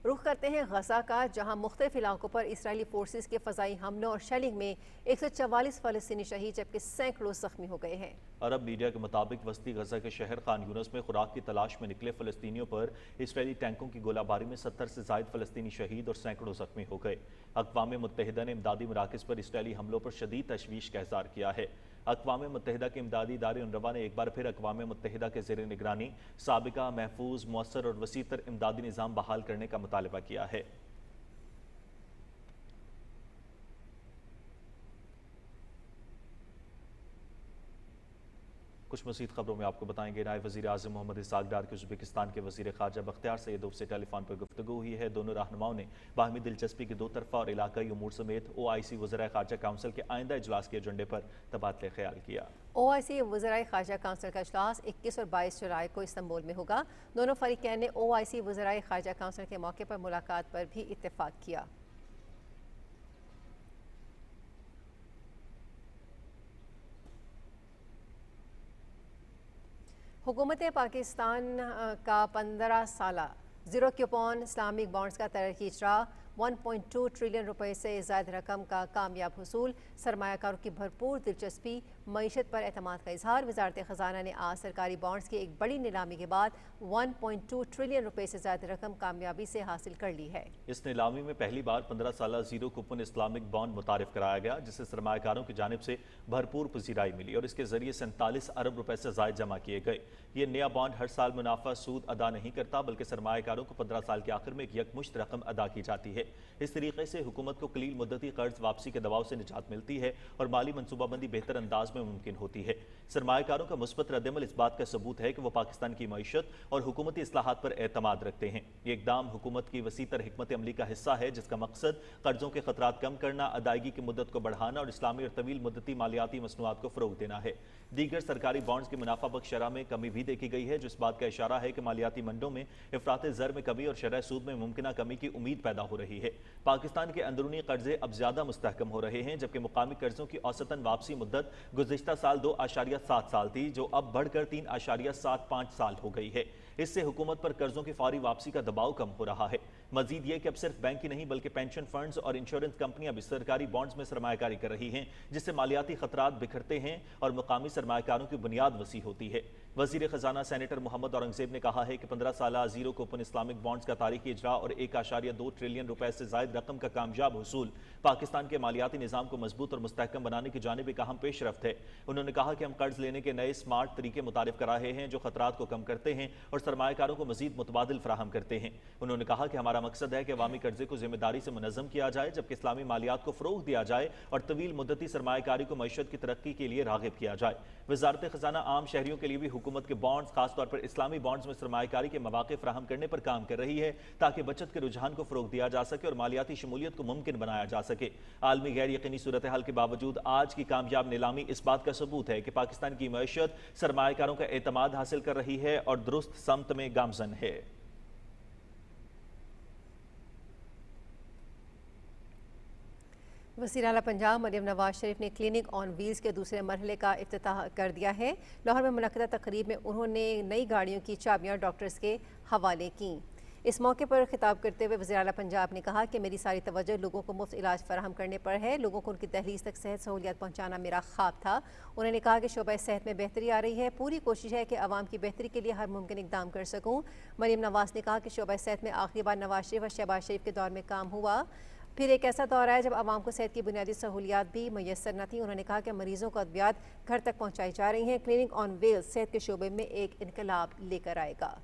रुख करते हैं गजा का, जहां मुख्तलिफ इलाकों पर इसराइली फोर्सेस के फ़ज़ाई हमलों और शेलिंग में 144 फ़लस्तीनी शहीद जबकि सैकड़ों ज़ख्मी हो गए हैं। अरब मीडिया के मुताबिक वस्ती गजा के शहर खान यूनस में खुराक की तलाश में निकले फ़लस्तीनियों पर इसराइली टैंकों की गोलाबारी में 70 से ज़ायद फ़लस्तीनी शहीद और सैकड़ों ज़ख्मी हो गए। अक़वाम मुत्तहिदा ने इमदादी मराकज़ पर इसराइली हमलों पर शदीद तशवीश का इज़हार किया है। अक़वाम मुत्तहिदा के इमदादी इदारे उनरवा ने एक बार फिर अक़वाम मुत्तहिदा के ज़ेर निगरानी साबिका, महफूज, मौसर और वसीतर इमदादी निज़ाम बहाल करने का मुतालबा किया है। कुछ मज़ीद खबरों में आपको बताएंगे नायब वज़ीर आज़म मोहम्मद इसहाक़ डार के उज़्बेकिस्तान के वज़ीर ख़ारजा बख्तियार सैयदोव से टेलीफोन पर गुफ्तगू हुई है। दोनों रहनुमाओं ने बाहमी दिलचस्पी की दो तरफ़ा और इलाकाई उमूर समेत OIC वज़राए ख़ारजा काउंसिल के आइंदा इजलास के एजेंडे पर तबादले ख्याल किया। OIC वज़राए ख़ारजा काउंसिल का इजलास 21 और 22 जुलाई को इस्तांबुल में होगा। दोनों फ़रीक़ैन ने OIC वज़राए ख़ारजा काउंसिल के मौके पर मुलाकात पर भी इत्तेफ़ाक़ किया। हुकूमत पाकिस्तान का 15 साला ज़ीरो क्यूपॉन इस्लामिक बॉन्ड्स का तरक्की इजरा 1.2 ट्रिलियन रुपए से ज़ायद रकम का कामयाब हुसूल, सरमायाकारों की भरपूर दिलचस्पी, मईशत पर एतमाद का इजहार। वजारत खजाना ने आज सरकारी बॉन्ड्स की एक बड़ी नीलामी के बाद 1.2 ट्रिलियन रुपए से ज़्यादा रकम कामयाबी से हासिल कर ली है। इस नीलामी में पहली बार 15 साल जीरो कूपन इस्लामिक बॉन्ड मुतारिफ कराया गया, जिसे सरमायाकारों की जानिब से भरपूर पजीराई मिली और इसके जरिए 47 अरब रुपए से ज़ायद जमा किए गए। ये नया बॉन्ड हर साल मुनाफा सूद अदा नहीं करता, बल्कि सरमायाकारों को 15 साल के आखिर में एक यकमुश्त रकम अदा की जाती है। इस तरीके से हुकूमत को कलील मुद्दती कर्ज वापसी के दबाव से निजात मिलती है और माली मनसूबाबंदी बेहतर अंदाज में मुमकिन होती है। सरमायाकारों का मुस्बत रद्दमल इस बात का सबूत है कि वो पाकिस्तान की मईशत और हुकूमती इस्लाहात पर एतमाद रखते हैं। ये इकदाम हुकूमत की वसीतर हिकमत अमली का हिस्सा है, जिसका मकसद कर्जों के खतरात कम करना, अदायगी की मुद्दत को बढ़ाना और इस्लामी और तवील मुद्दती मालियाती मसनूआत को फ़रोग देना है। दीगर सरकारी बॉन्ड्स की मुनाफा बख्श शरह में कमी भी देखी गई है, जो इस बात का इशारा है कि मालियाती मंडों में इफरात ज़र में कमी और शरह सूद में मुमकिन कमी की उम्मीद पैदा हो रही है। पाकिस्तान के अंदरूनी कर्जे अब ज्यादा मुस्तहकम हो रहे हैं, जबकि मुकामी कर्जों की औसतन वापसी मुद्दत गुज़िश्ता साल 2.7 साल थी, जो अब बढ़कर 3.75 साल हो गई है। इससे हुकूमत पर कर्जों की फौरी वापसी का दबाव कम हो रहा है। मजीद ये कि अब सिर्फ बैंक ही नहीं बल्कि पेंशन फंड्स और इंश्योरेंस कंपनियां भी सरकारी बॉन्ड्स में सरमायाकारी कर रही हैं, जिससे मालियाती खतरात बिखरते हैं और मुकामी सरमायाकारों की बुनियाद वसी होती है। वजीर खजाना सेनेटर मोहम्मद औरंगजेब ने कहा है कि 15 साल जीरो कूपन इस्लामिक बॉन्ड्स का तारीखी इजरा और 1.2 ट्रिलियन रुपए से जायद रकम का कामयाब हुसूल पाकिस्तान के मालियाती निज़ाम को मजबूत और मुस्तहकम बनाने की जानिब एक अहम पेशरफ्त है। उन्होंने कहा कि हम कर्ज लेने के नए स्मार्ट तरीके मुतारिफ कर रहे हैं, जो खतरात को कम करते हैं और सरमायाकारों को मजीद मुतबादिल फराहम करते हैं। उन्होंने कहा कि हमारा मकसद है कि अवामी कर्जे को जिम्मेदारी से मुनज़्ज़म किया जाए, जबकि इस्लामी मालियात को फ़रोग दिया जाए और तवील मुद्दती सरमायाकारी को मईशत की तरक्की के लिए राग़िब किया जाए। वजारत खजाना आम शहरियों के लिए भी हुकूमत के बॉन्ड्स, खासतौर पर इस्लामी बॉन्ड्स में सरमायाकारी के मौके फराहम करने पर काम कर रही है, ताकि बचत के रुझान को फ़रोग दिया जा सके और मालियाती शमूलियत को मुमकिन बनाया जा सके। आलमी गैर यकीनी सूरत हाल के बावजूद आज की कामयाब नीलामी इस बात का सबूत है कि पाकिस्तान की मईशत सरमायाकारों का एतमाद हासिल कर रही है और दुरुस्त समत में गामजन है। वज़ीर आला पंजाब मरियम नवाज शरीफ ने क्लिनिक ऑन व्हील्स के दूसरे मरहले का इफ्तिताह कर दिया है। लाहौर में मुनक़दा तकरीब में उन्होंने नई गाड़ियों की चाबियाँ डॉक्टर्स के हवाले की। इस मौके पर खिताब करते हुए वज़ीर आला पंजाब ने कहा कि मेरी सारी तवज्जो लोगों को मुफ्त इलाज फराहम करने पर है। लोगों को उनकी दहलीज तक सेहत सहूलियात पहुँचाना मेरा ख्वाब था। उन्होंने कहा कि शोबा सेहत में बेहतरी आ रही है। पूरी कोशिश है कि आवाम की बेहतरी के लिए हर मुमकिन इकदाम कर सकूँ। मरियम नवाज ने कहा कि शोबा सेहत में आखिरी बार नवाज शरीफ और शहबाज शरीफ के दौर में काम हुआ। फिर एक ऐसा दौर आया जब आवाम को सेहत की बुनियादी सहूलियात भी मैसर न थी। उन्होंने कहा कि मरीजों को अद्वियात घर तक पहुँचाई जा रही हैं। क्लिनिक ऑन व्हील्स सेहत के शोबे में एक इनकलाब लेकर आएगा।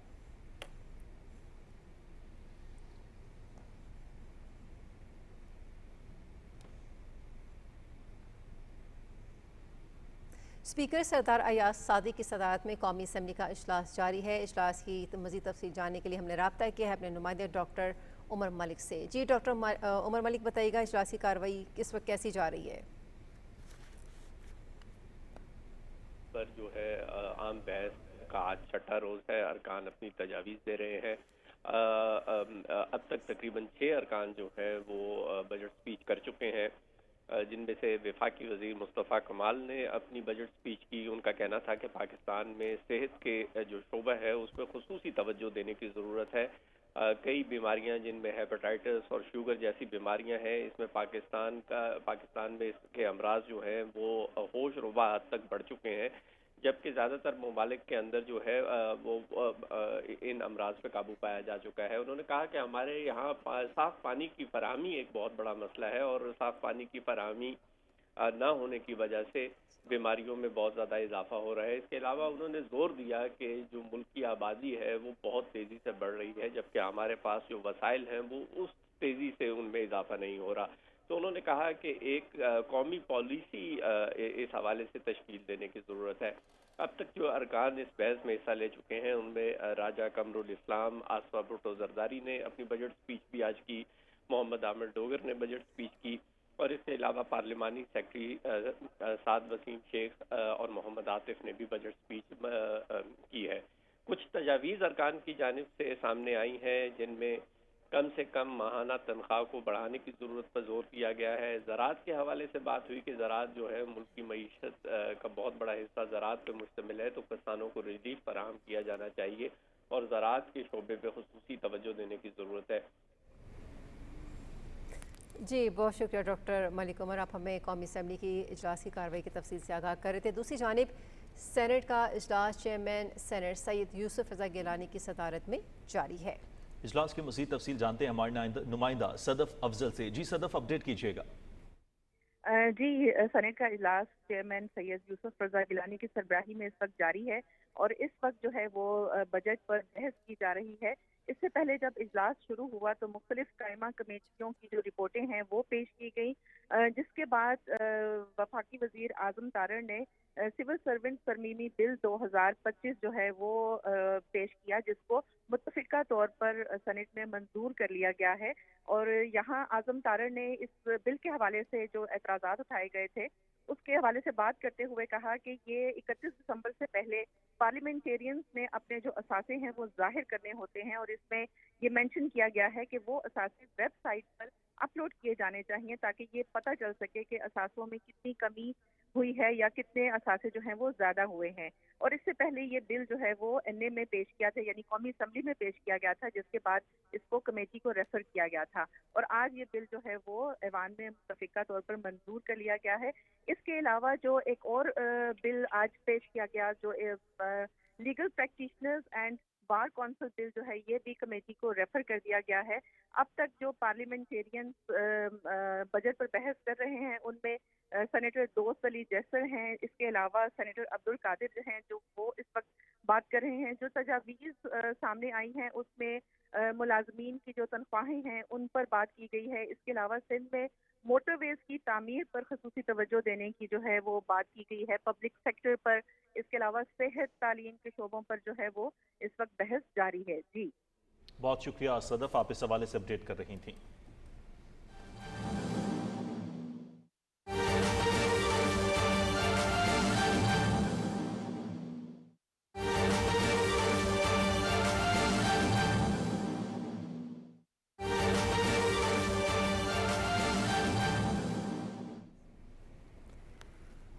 स्पीकर सरदार अयाज सादी की सदारत में कौमी असम्बली का इजलास जारी है। इजलास की मज़ीद तफसील जानने के लिए हमने रब्ता किया है अपने नुमाइंदे डॉक्टर उमर मलिक से। जी डॉक्टर उमर मलिक, बताइएगा इजलास की कार्रवाई किस वक्त कैसी जा रही है? पर जो है आम बहस का आज छठा रोज़ है। अरकान अपनी तजावीज़ दे रहे हैं। अब तक तकरीबन 6 अरकान जो है वो बजट स्पीच कर चुके हैं, जिनमें से वफाकी वज़ीर मुस्तफ़ा कमाल ने अपनी बजट स्पीच की। उनका कहना था कि पाकिस्तान में सेहत के जो शोबा है उस पर खुसूसी तवज्जो देने की ज़रूरत है। कई बीमारियां जिनमें हेपेटाइटिस और शुगर जैसी बीमारियां हैं, इसमें पाकिस्तान में इसके अमराज जो हैं वो होश रुबा हद तक बढ़ चुके हैं, जबकि ज़्यादातर ममालिक के अंदर जो है वो इन अमराज पे काबू पाया जा चुका है। उन्होंने कहा कि हमारे यहाँ साफ़ पानी की फराहमी एक बहुत बड़ा मसला है और साफ़ पानी की फराहमी ना होने की वजह से बीमारियों में बहुत ज़्यादा इजाफा हो रहा है। इसके अलावा उन्होंने जोर दिया कि जो मुल्क की आबादी है वो बहुत तेज़ी से बढ़ रही है, जबकि हमारे पास जो वसाइल हैं वो उस तेज़ी से उनमें इजाफा नहीं हो रहा। तो उन्होंने कहा कि एक कौमी पॉलिसी इस हवाले से तश्कील देने की ज़रूरत है। अब तक जो अरकान इस बहस में हिस्सा ले चुके हैं उनमें राजा कमरुल इस्लाम आसफा भुट्टो जरदारी ने अपनी बजट स्पीच भी आज की, मोहम्मद आमिर डोगर ने बजट स्पीच की और इसके अलावा पार्लिमानी सेक्रेटरी साद वसीम शेख और मोहम्मद आतिफ ने भी बजट स्पीच की है। कुछ तजावीज़ अरकान की जानिब से सामने आई हैं, जिनमें कम से कम माहाना तनख्वाह को बढ़ाने की ज़रूरत पर जोर दिया गया है। ज़राअत के हवाले से बात हुई कि ज़राअत जो है मुल्क की मईशत का बहुत बड़ा हिस्सा ज़राअत पर मुश्तमिल है, तो किसानों को रिलीफ फराहम किया जाना चाहिए। और ज़राअत के शोबे पर खुसूसी तवज्जो देने की ज़रूरत है। 15 साल जीरो कूपन इस्लामिक बॉन्ड मुतारिफ कराया गया, जिससे सरमायाकारों को 15 साल के आखिर में एक यकमुश्त रकम अदा की जाती है। इस तरीके से हुकूमत को कलील मुद्दती कर्ज वापसी के दबाव से निजात मिलती है और माली मनसूबाबंदी बेहतर अंदाज में मुमकिन होती है। जी, बहुत शुक्रिया डॉक्टर मलिक उमर। आप हमें कौमी असम्बली की इजलास की कार्रवाई की तफसील से आगाह कर रहे थे। दूसरी जानिब सेनेट का इजलास चेयरमैन सेनेट सैयद यूसुफ रज़ा गिलानी की सदारत में जारी है। इजलास की मज़ीद तफसील जानते हैं हमारे नुमाइंदा सदफ अफजल से। जी सदफ, अपडेट कीजिएगा। जी, सेनेट का इजलास चेयरमैन सैयद यूसुफ रज़ा गिलानी की सरबराही में इस वक्त जारी है और इस वक्त जो है वो बजट पर बहस की जा रही है। इससे पहले जब इजलास शुरू हुआ तो मुख्तलिफ कायमा कमेटियों की जो रिपोर्टें हैं वो पेश की गई, जिसके बाद वफाकी वजीर आजम तारड़ ने सिविल सर्वेंट तरमीमी बिल 2025 जो है वो पेश किया, जिसको मुत्तफिका तौर पर सेनेट में मंजूर कर लिया गया है। और यहाँ आजम तारड़ ने इस बिल के हवाले से जो एतराज़ात उठाए गए थे उसके हवाले से बात करते हुए कहा कि ये 31 दिसंबर से पहले पार्लियामेंटेरियंस ने अपने जो असासे हैं वो जाहिर करने होते हैं और इसमें ये मेंशन किया गया है कि वो असासे वेबसाइट पर अपलोड किए जाने चाहिए ताकि ये पता चल सके कि असासों में कितनी कमी हुई है या कितने असासे जो हैं वो ज्यादा हुए हैं। और इससे पहले ये बिल जो है वो एनए में पेश किया था, यानी कौमी असम्बली में पेश किया गया था, जिसके बाद इसको कमेटी को रेफर किया गया था और आज ये बिल जो है वो ऐवान में मुतफिका तौर पर मंजूर कर लिया गया है। इसके अलावा जो एक और बिल आज पेश किया गया, जो legal practitioners and bar council bill जो है ये भी कमेटी को रेफर कर दिया गया है। अब तक जो पार्लियामेंटेरियंस बजट पर बहस कर रहे हैं उनमें सेनेटर दोस्त अली जैसर हैं, इसके अलावा सेनेटर अब्दुल कादिर जो हैं जो वो इस वक्त बात कर रहे हैं। जो तजावीज़ सामने आई हैं उसमें मुलाजमीन की जो तनख्वाहें हैं उन पर बात की गई है। इसके अलावा सिंध में मोटरवेज की तामीर पर खसूसी तवज्जो देने की जो है वो बात की गई है, पब्लिक सेक्टर पर। इसके अलावा सेहत तालीम के शोबों पर जो है वो इस वक्त बहस जारी है। जी, बहुत शुक्रिया सदफ, आप इस हवाले से अपडेट कर रही थी।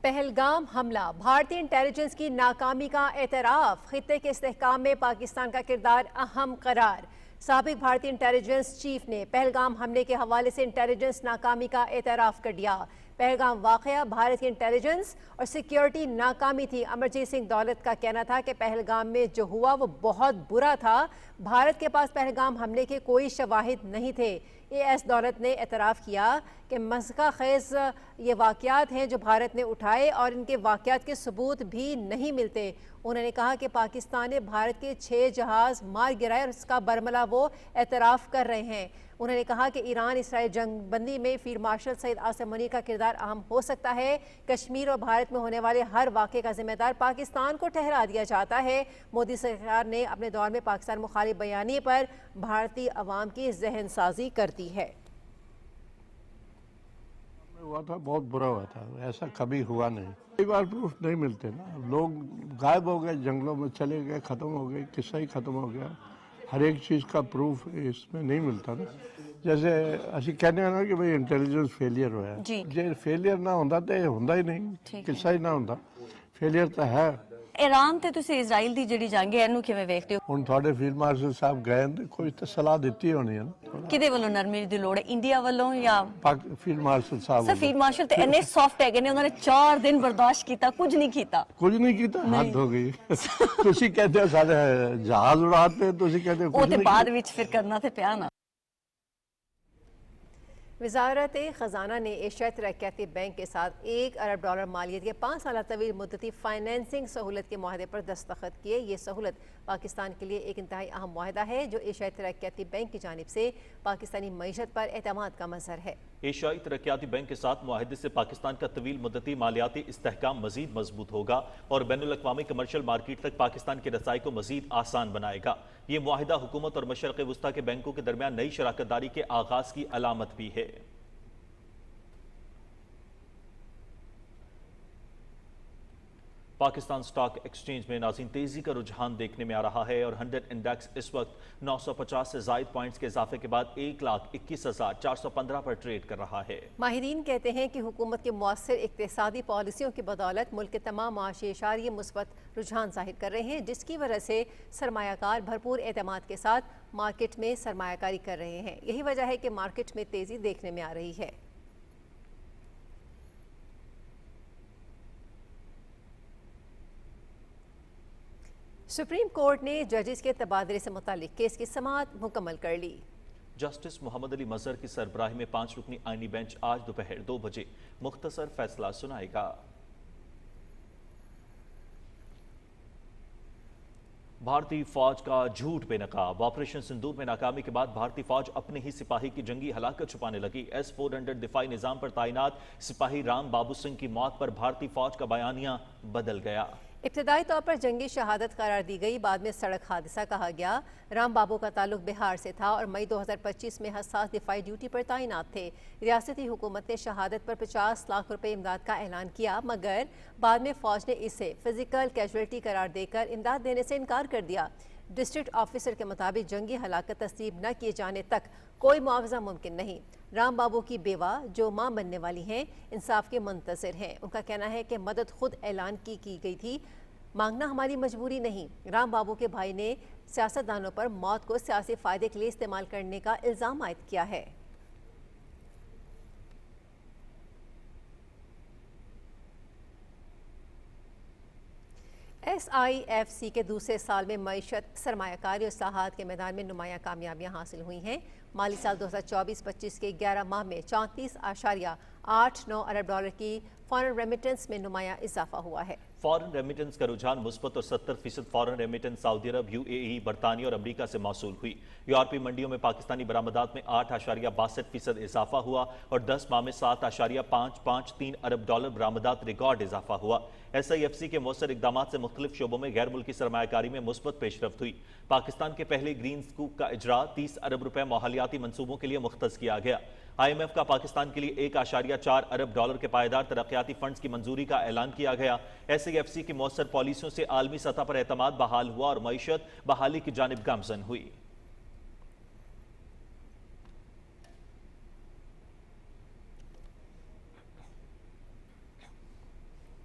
पहलगाम हमला, भारतीय इंटेलिजेंस की नाकामी का एतराफ, खित्ते के इस्तेहकाम में पाकिस्तान का किरदार अहम करार। साबिक भारतीय इंटेलिजेंस चीफ ने पहलगाम हमले के हवाले से इंटेलिजेंस नाकामी का एतराफ कर दिया। पहलगाम वाकया भारत की इंटेलिजेंस और सिक्योरिटी नाकामी थी। अमरजीत सिंह दौलत का कहना था कि पहलगाम में जो हुआ वो बहुत बुरा था, भारत के पास पहलगाम हमले के कोई शवाहिद नहीं थे। एएस दौलत ने एतराफ़ किया कि मज़का ख़ेज़ ये वाक़यात हैं जो भारत ने उठाए और इनके वाक़यात के सबूत भी नहीं मिलते। उन्होंने कहा कि पाकिस्तान ने भारत के 6 जहाज़ मार गिराए और इसका बरमला वो एतराफ़ कर रहे हैं। उन्होंने कहा कि ईरान इसराइल जंगबंदी में फील्ड मार्शल सईद आसिम मुनीर का किरदार अहम हो सकता है। कश्मीर और भारत में होने वाले हर वाक़े का जिम्मेदार पाकिस्तान को ठहरा दिया जाता है। मोदी सरकार ने अपने दौर में पाकिस्तान मुखालिफ बयानी पर भारतीय अवाम की जहन साजी करती है। हुआ था, बहुत बुरा हुआ था, ऐसा कभी हुआ नहीं। कई बार प्रूफ नहीं मिलते ना, लोग गायब हो गए, जंगलों में चले गए, ख़त्म हो गए, किस्सा ही ख़त्म हो गया। हर एक चीज़ का प्रूफ इसमें नहीं मिलता ना। जैसे ਅਸੀਂ कहने ना कि भाई इंटेलिजेंस फेलियर होया जे फेलियर ना होंदा ते होंदा ही नहीं, किस्सा ही ना होंदा। फेलियर तो है। ईरान ते तुसी इजराइल दी ਜਿਹੜੀ ਜੰਗ ਹੈ ਇਹਨੂੰ ਕਿਵੇਂ ਵੇਖਦੇ ਹੋ? ਹੁਣ ਤੁਹਾਡੇ ਫੀਲਡ ਮਾਰਸ਼ਲ ਸਾਹਿਬ ਗਏ ਨੇ, ਕੋਈ ਤਾਂ ਸਲਾਹ ਦਿੱਤੀ ਹੋਣੀ ਹੈ ਨਾ। ਕਿਹਦੇ ਵੱਲੋਂ ਨਰਮੀ ਦੀ ਲੋੜ ਹੈ, ਇੰਡੀਆ ਵੱਲੋਂ ਜਾਂ ਫੀਲਡ ਮਾਰਸ਼ਲ ਸਾਹਿਬ? ਸਰ ਫੀਲਡ ਮਾਰਸ਼ਲ ਤੇ ਇੰਨੇ ਸੌਫਟ ਹੈਗੇ ਨੇ, ਉਹਨਾਂ ਨੇ 4 ਦਿਨ ਬਰਦਾਸ਼ਤ ਕੀਤਾ, ਕੁਝ ਨਹੀਂ ਕੀਤਾ। ਕੁਝ ਨਹੀਂ ਕੀਤਾ, ਹੱਦ ਹੋ ਗਈ। ਤੁਸੀਂ ਕਹਿੰਦੇ ਹੋ ਸਾਡੇ ਜਹਾਜ਼ ਉਡਾਤੇ, ਤੁਸੀਂ ਕਹਿੰਦੇ ਹੋ ਉਹ ਤੇ ਬਾਅਦ ਵਿੱਚ ਫਿਰ ਕਰਨਾ ਤੇ ਪਿਆ ਨਾ। वजारत ख़जाना ने एशियाई तरक्याती बैंक के साथ $1 अरब मालियत के 5 साल तवील मुद्दती फाइनेंसिंग सहूलत के माहदे पर दस्तखत किए। ये सहूलत पाकिस्तान के लिए एक इंतहाई अहम माहदा है जो एशियाई तरक्याती बैंक की जानिब से पाकिस्तानी मईशत पर एतमाद का मजहर है। एशियाई तरक्याती बैंक के साथ मुआहदे से पाकिस्तान का तवील मुद्दती मालियाती इस्तेहकाम मजीद मजबूत होगा और बैनुल-अक़वामी कमर्शियल मार्केट तक पाकिस्तान की रसाई को मजीद आसान बनाएगा। ये मुआहिदा हुकूमत और मशरक़ वस्ता के बैंकों के दरमियान नई शराकतदारी के आगाज की अलामत भी है। पाकिस्तान स्टॉक एक्सचेंज में नाज़रीन तेजी का रुझान देखने में आ रहा है और 100 इंडेक्स इस वक्त 950 से जायद पॉइंट्स के इजाफे के बाद 1,21,415 पर ट्रेड कर रहा है। माहिरीन कहते हैं कि हुकूमत की मौसर इक्तिसादी पॉलिसियों की बदौलत मुल्क के तमाम माशी इशारे मुस्बत रुझान जाहिर कर रहे हैं, जिसकी वजह से सरमायाकार भरपूर एतमाद के साथ मार्केट में सरमायाकारी कर रहे हैं। यही वजह है कि मार्केट में तेजी देखने में आ रही है। सुप्रीम कोर्ट ने जजेस के तबादले से मुतालिक केस की समाअत मुकम्मल कर ली। जस्टिस मोहम्मद अली मजहर की सरबराही में 5 रुकनी आईनी बेंच आज दोपहर 2 बजे मुख्तसर फैसला सुनाएगा। भारतीय फौज का झूठ बेनकाब। ऑपरेशन सिंदूर में नाकामी के बाद भारतीय फौज अपने ही सिपाही की जंगी हलाकत छुपाने लगी। S-400 दिफाई निजाम पर तैनात सिपाही राम बाबू सिंह की मौत पर भारतीय फौज का बयानिया बदल गया। इब्तदाई तौर पर जंगी शहादत करार दी गई, बाद में सड़क हादसा कहा गया। राम बाबू का ताल्लुक बिहार से था और मई 2025 में हसास दिफाई ड्यूटी पर तैनात थे। रियासती हुकूमत ने शहादत पर 50 लाख रुपए इमदाद का ऐलान किया, मगर बाद में फौज ने इसे फिजिकल कैजुअल्टी करार देकर इमदाद देने से इनकार कर दिया। डिस्ट्रिक्ट ऑफिसर के मुताबिक जंगी हलाकत तस्लीम न किए जाने तक कोई मुआवजा मुमकिन नहीं। राम बाबू की बेवा जो मां बनने वाली हैं इंसाफ के मुंतज़िर हैं। उनका कहना है कि मदद खुद ऐलान की गई थी, मांगना हमारी मजबूरी नहीं। राम बाबू के भाई ने सियासतदानों पर मौत को सियासी फायदे के लिए इस्तेमाल करने का इल्ज़ाम आयद किया है। SIFC के दूसरे साल में मईशत सरमायाकारी और इस्लाहात के मैदान में नुमाया कामयाबियां हासिल हुई हैं। माली साल 2024-25 के 11 माह में 34.89 अरब डॉलर की फॉरेन रेमिटेंस में नुमाया इजाफा हुआ है। फॉरेन रेमिटेंस का रुझान मुस्बत और 70% फॉरेन रेमिटेंस सऊदी अरब, UAE, बरतानिया और अमरीका से मौसूल हुई। यूरोपीय मंडियों में पाकिस्तानी बरामदात में 8.62% इजाफा हुआ और 10 माह में 7.553 अरब डॉलर बरामदात रिकॉर्ड इजाफा हुआ। SIFC के मौसर इकदाम से मुख्तलिफ शोबों में गैर मुल्की सरमायाकारी में मुस्बत पेशरफ्त हुई। पाकिस्तान के पहले ग्रीन स्कूप का इजरा 30 अरब रुपए माहौलियाती मंसूबों के लिए मुख्तस किया गया। IMF का पाकिस्तान के लिए 1.4 अरब डॉलर के पायदार तरक्याती फंड्स की मंजूरी का ऐलान किया गया। SIFC की मौसर पॉलिसियों से आलमी सतह पर एतमाद बहाल हुआ और मईशत बहाली की जानिब गामजन हुई।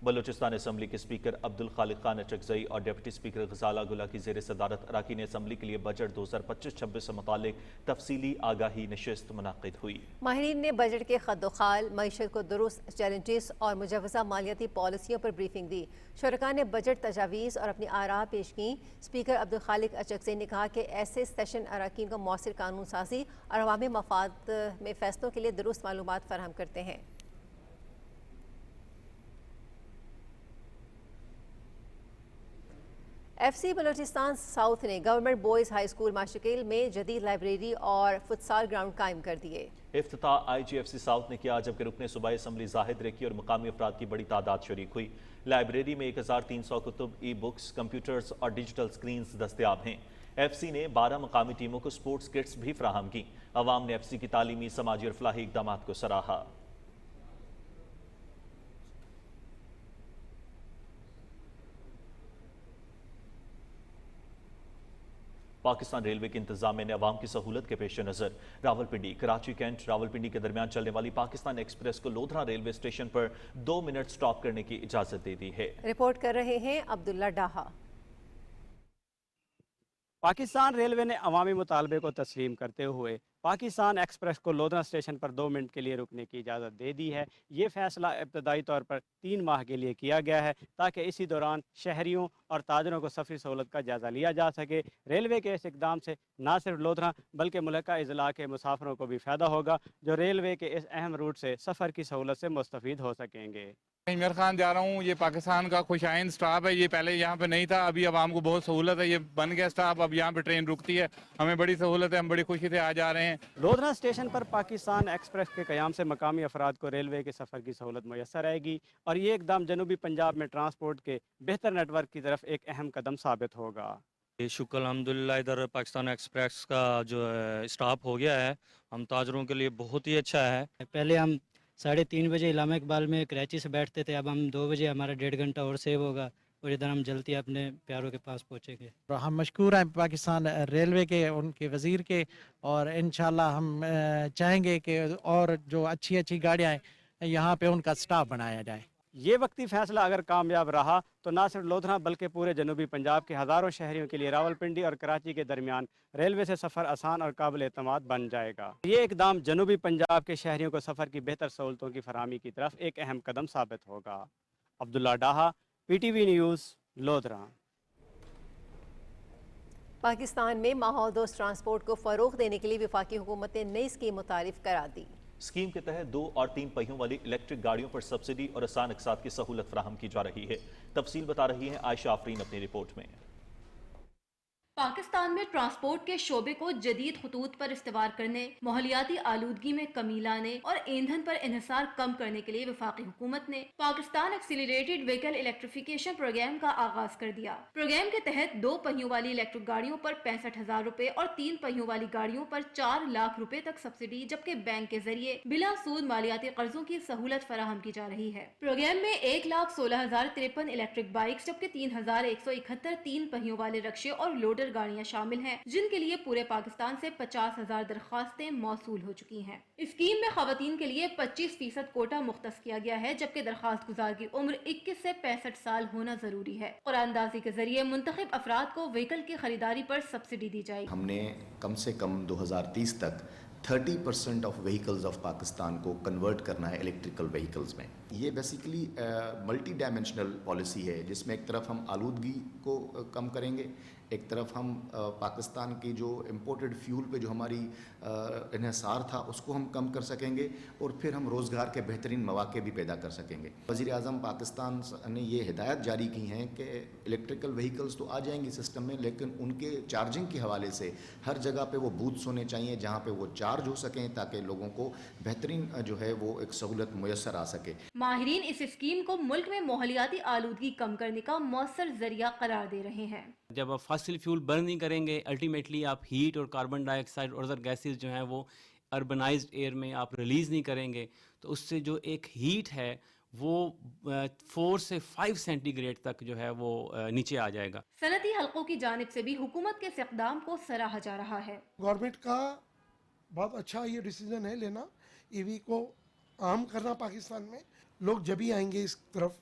बलूचिस्तान असम्बली के स्पीकर अब्दुल खालिक खान अचकजई और डिप्टी स्पीकर गजाला गुला की जेर सदारत अराकीन असम्बली के लिए बजट 2025-26 से मुतालिक तफसीली आगाही नशिस्त मुनाकिद हुई। माहिरीन ने बजट के खद्दोखाल, मईशत को दुरुस्त, चैलेंजेस और मुजवजा मालियाती पॉलिसियों पर ब्रीफिंग दी। शुरका ने बजट तजावीज़ और अपनी आरा पेश की। स्पीकर अब्दुल खालिक अचकजई ने कहा कि ऐसे सेशन अराकीन को मौसर कानून साजी और अवामी मफाद में फैसलों के लिए दुरुस्त मालूमात फराहम करते हैं। FC बलूचिस्तान साउथ ने गवर्नमेंट बॉयज़ हाई स्कूल माशकिल में जदीद लाइब्रेरी और फुटसाल ग्राउंड कायम कर दिए। इफ्तिताह IGFC साउथ ने किया, जबकि रुकने सूबाई असम्बली जाहिद रेकी और मुकामी अफराद की बड़ी तादाद शरीक हुई। लाइब्रेरी में 1300 कुतुब, ई-बुक्स, कंप्यूटर्स और डिजिटल स्क्रीन दस्तियाब हैं। FC ने 12 मकामी टीमों को स्पोर्ट्स किट्स भी फराहम की। अवाम ने FC की तालीमी, समाजी और फलाही इकदाम को सराहा। पाकिस्तान रेलवे की इंतजामिया ने अवाम की सहूलत के पेश नज़र रावलपिंडी, कराची कैंट, रावलपिंडी के दरमियान चलने वाली पाकिस्तान एक्सप्रेस को लोधरा रेलवे स्टेशन पर 2 मिनट स्टॉप करने की इजाजत दे दी है। रिपोर्ट कर रहे हैं अब्दुल्ला डाहा। पाकिस्तान रेलवे ने अवामी मुतालबे को तस्लीम करते हुए पाकिस्तान एक्सप्रेस को लोधरा स्टेशन पर 2 मिनट के लिए रुकने की इजाज़त दे दी है। ये फैसला इब्तदाई तौर पर 3 माह के लिए किया गया है ताकि इसी दौरान शहरियों और ताजरों को सफरी सहूलत का जायज़ा लिया जा सके। रेलवे के इस इकदाम से न सिर्फ लोधरा बल्कि मुल्का अज़ला के मुसाफिरों को भी फ़ायदा होगा, जो रेलवे के इस अहम रूट से सफ़र की सहूलत से मुस्तफ़ीद हो सकेंगे। इमरान खान जा रहा हूँ। ये पाकिस्तान का खुशाइन स्टाफ है, ये पहले यहाँ पे नहीं था, अभी आवाम को बहुत सहूलत है, ये बन गया स्टाफ, अब यहाँ पे ट्रेन रुकती है, हमें बड़ी सहूलत है, हम बड़ी खुशी से आ जा रहे हैं। लोधरा स्टेशन पर पाकिस्तान एक्सप्रेस के क़याम से मकामी अफराद को रेलवे के सफ़र की सहूलत मुयसर रहेगी और ये इकदाम जनूबी पंजाब में ट्रांसपोर्ट के बेहतर नेटवर्क की तरफ एक अहम कदम साबित होगा। शुक्र अल्हम्दुलिल्लाह, इधर पाकिस्तान एक्सप्रेस का जो स्टॉप हो गया है, हम ताजरों के लिए बहुत ही अच्छा है। पहले हम 3:30 बजे इलामा इकबाल में कराची से बैठते थे, अब हम 2 बजे, हमारा 1.5 घंटा और सेव होगा। और इधर हम जल्दी अपने प्यारों के पास पहुँचेंगे। हम मशकूर हैं पाकिस्तान रेलवे के, उनके वज़ीर के, और इंशाल्लाह हम चाहेंगे कि और जो अच्छी अच्छी गाड़ियाँ हैं यहाँ पे उनका स्टाफ बनाया जाए। ये वक्ती फैसला अगर कामयाब रहा तो ना सिर्फ लोधरा बल्कि पूरे जनूबी पंजाब के हज़ारों शहरियों के लिए रावलपिंडी और कराची के दरमियान रेलवे से सफ़र आसान और काबिल एतमाद बन जाएगा। ये इकदाम जनूबी पंजाब के शहरियों को सफ़र की बेहतर सहूलतों की फराहमी की तरफ एक अहम कदम साबित होगा। अब्दुल्ला डाहा, PTV न्यूज़, लोधरा। पाकिस्तान में माहौल दोस्त ट्रांसपोर्ट को फ़रोग़ देने के लिए वफाकी हुकूमत ने नई स्कीम मुतारिफ करा दी। स्कीम के तहत 2 और 3 पहियों वाली इलेक्ट्रिक गाड़ियों पर सब्सिडी और आसान अक़सात की सहूलत फराहम की जा रही है। तफसील बता रही है आयशा आफरीन अपनी रिपोर्ट में। पाकिस्तान में ट्रांसपोर्ट के शोबे को जदीद खतूत पर इस्तेमाल करने, माहौलियाती आलूदगी में कमी लाने और ईंधन पर इन्हिसार कम करने के लिए वफाकी हुकूमत ने Pakistan accelerated vehicle electrification programme का आगाज कर दिया। प्रोग्राम के तहत 2 पहियों वाली इलेक्ट्रिक गाड़ियों पर 65,000 रुपए और 3 पहियों वाली गाड़ियों पर 4 लाख रुपए तक सब्सिडी, जबकि बैंक के जरिए बिला सूद मालियाती कर्जों की सहूलत फराहम की जा रही है। प्रोग्राम में 1,16,053 इलेक्ट्रिक बाइक्स, जबकि 3,171 3 पहियों वाले रक्शे और लोडर गाड़ियां शामिल हैं, जिनके लिए पूरे पाकिस्तान से 50,000 दरखास्तें मौसूल हो चुकी हैं। स्कीम में खवातीन के लिए 25% कोटा मुख्तस किया गया है, जबकि दरखास्त गुजार की उम्र 21 से 65 साल होना जरूरी है। कुरानदाजी के जरिए मुंतखब अफराद को व्हीकल की खरीदारी पर सब्सिडी दी जाएगी। हमने कम से कम 2030 तक 30% ऑफ व्हीकल्स ऑफ पाकिस्तान को कन्वर्ट करना है इलेक्ट्रिकल व्हीकल्स में। ये बेसिकली मल्टी डायमेंशनल पॉलिसी है, जिसमें एक तरफ हम आलूदगी को कम करेंगे, एक तरफ हम पाकिस्तान की जो इम्पोर्टेड फ्यूल पे जो हमारी इन्हिसार था उसको हम कम कर सकेंगे, और फिर हम रोज़गार के बेहतरीन मौके भी पैदा कर सकेंगे। वज़ीर आज़म पाकिस्तान ने ये हिदायत जारी की हैं कि इलेक्ट्रिकल व्हीकल्स तो आ जाएंगी सिस्टम में, लेकिन उनके चार्जिंग के हवाले से हर जगह पे वो बूथ्स होने चाहिए जहाँ पे वो चार्ज हो सकें, ताकि लोगों को बेहतरीन जो है वो एक सहूलत मुयस्सर आ सके। माहिरीन इस स्कीम को मुल्क में माहौलियाती आलूदगी कम करने का मौसर जरिया करार दे रहे हैं। जब आप फॉसिल फ्यूल बर्न नहीं करेंगे, अल्टीमेटली आप हीट और कार्बन डाइऑक्साइड और अदर गैसेस जो हैं वो अर्बनाइज्ड एयर में आप रिलीज़ नहीं करेंगे, तो उससे जो एक हीट है वो 4 से 5 सेंटीग्रेड तक जो है वो नीचे आ जाएगा। सनती हलकों की जानिब से भी हुकूमत के इस इक़दाम को सराहा जा रहा है। गवर्नमेंट का बहुत अच्छा ये डिसीजन है लेना, ईवी को आम करना पाकिस्तान में। लोग जब ही आएंगे इस तरफ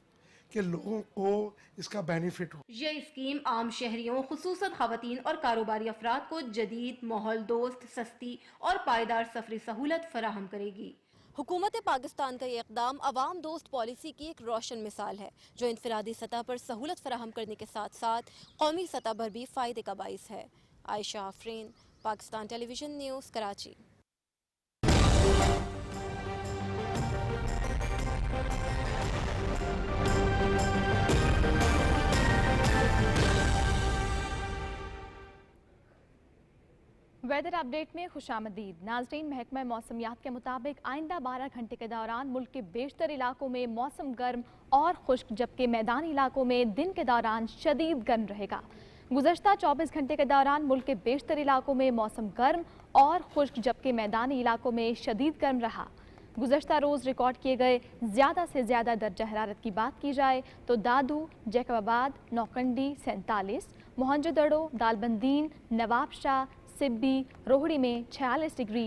कि लोगों को इसका बेनिफिट हो। ये स्कीम आम शहरियों, खुसूसन खवातीन और कारोबारी अफराद को जदीद, माहौल दोस्त, सस्ती और पायदार सफरी सहूलत फराहम करेगी। हुकूमत पाकिस्तान का ये इक़दाम अवाम दोस्त पॉलिसी की एक रोशन मिसाल है, जो इनफरादी सतह पर सहूलत फराहम करने के साथ साथ कौमी सतह पर भी फ़ायदे का बाइस है। Ayesha Afreen, Pakistan television news, Karachi. Weather update में खुशामदीद। नाज़रीन, महकमा मौसमियात के मुताबिक आइंदा 12 घंटे के दौरान मुल्क के बेशतर इलाकों में मौसम गर्म और खुश्क, जबकि मैदानी इलाकों में दिन के दौरान शदीद गर्म रहेगा। गुज़श्ता 24 घंटे के दौरान मुल्क के बेशतर इलाकों में मौसम गर्म और खुश्क, जबकि मैदानी इलाकों में शदीद गर्म रहा। गुज़श्ता रोज़ रिकॉर्ड किए गए ज़्यादा से ज़्यादा दर्जा हरारत की बात की जाए तो दादू, जैकबाबाद, नौकंडी 47, मोहनजोदड़ो, दालबंदीन, नवाबशाह, सिब्बी, रोहड़ी में 46 डिग्री,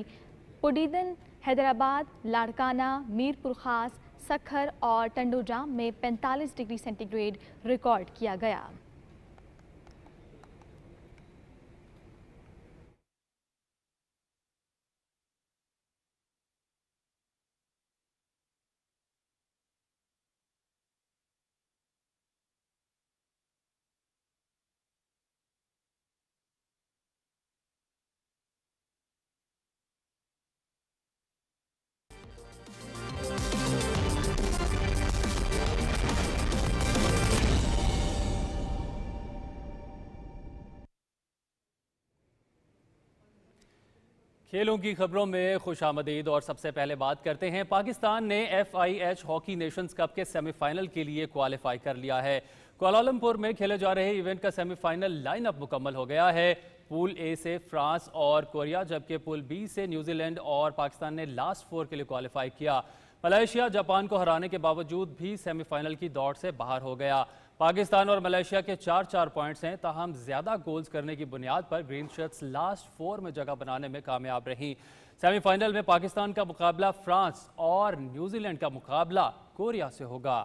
पुडीदन, हैदराबाद, लाड़काना, मीरपुर खास, सखर और टंडोजाम में 45 डिग्री सेंटीग्रेड रिकॉर्ड किया गया। खेलों की खबरों में खुशामदीद और सबसे पहले बात करते हैं। पाकिस्तान ने FIH हॉकी नेशंस कप के सेमीफाइनल के लिए क्वालिफाई कर लिया है। कुआलालंपुर में खेले जा रहे इवेंट का सेमीफाइनल लाइनअप मुकम्मल हो गया है। पूल ए से फ्रांस और कोरिया, जबकि पूल बी से न्यूजीलैंड और पाकिस्तान ने लास्ट 4 के लिए क्वालिफाई किया। मलेशिया जापान को हराने के बावजूद भी सेमीफाइनल की दौड़ से बाहर हो गया। पाकिस्तान और मलेशिया के 4-4 पॉइंट्स हैं, ताहम ज्यादा गोल्स करने की बुनियाद पर ग्रीन शर्ट्स लास्ट 4 में जगह बनाने में कामयाब रही। सेमीफाइनल में पाकिस्तान का मुकाबला फ्रांस और न्यूजीलैंड का मुकाबला कोरिया से होगा।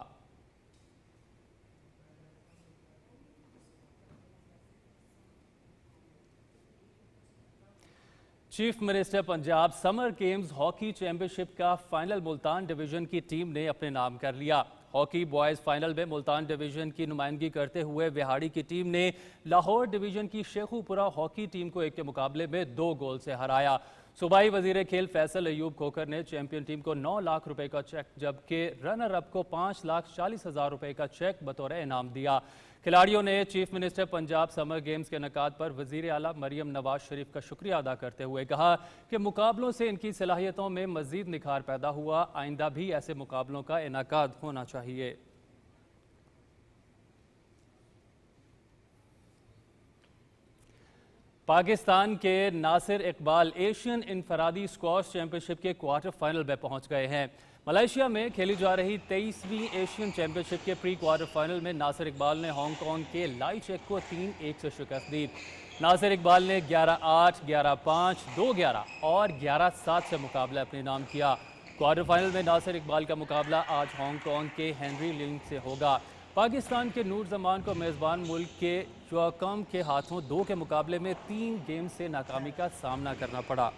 Chief minister Punjab summer games hockey championship का फाइनल मुल्तान डिवीजन की टीम ने अपने नाम कर लिया। हॉकी बॉयज फाइनल में मुल्तान डिवीजन की नुमाइंदगी करते हुए बिहाड़ी की टीम ने लाहौर डिवीजन की शेखुपुरा हॉकी टीम को 1 के मुकाबले में 2 गोल से हराया। सूबाई वजीर खेल फैसल अयूब खोकर ने चैंपियन टीम को 9 लाख रुपए का चेक जबकि रनर अप को 5,40,000 रुपए का चेक बतौर इनाम दिया। खिलाड़ियों ने chief minister Punjab summer games के इनेकाद पर वजीर आला मरियम नवाज शरीफ का शुक्रिया अदा करते हुए कहा कि मुकाबलों से इनकी सलाहियतों में मजीद निखार पैदा हुआ। आइंदा भी ऐसे मुकाबलों का इनेकाद होना चाहिए। पाकिस्तान के नासिर इकबाल एशियन इनफरादी स्क्वॉश चैंपियनशिप के क्वार्टर फाइनल में पहुंच गए हैं। मलेशिया में खेली जा रही 23वीं एशियन चैंपियनशिप के प्री क्वार्टर फाइनल में नासिर इकबाल ने हांगकांग के लाई चेक को 3-1 से शिकस्त दी। नासिर इकबाल ने 11-8, 11-5, 2-11 और 11-7 से मुकाबला अपने नाम किया। क्वार्टर फाइनल में नासिर इकबाल का मुकाबला आज हांगकांग के हेनरी लिंग से होगा। पाकिस्तान के नूर जमान को मेज़बान मुल्क के चुआकम के हाथों 2 के मुकाबले में 3 गेम से नाकामी का सामना करना पड़ा।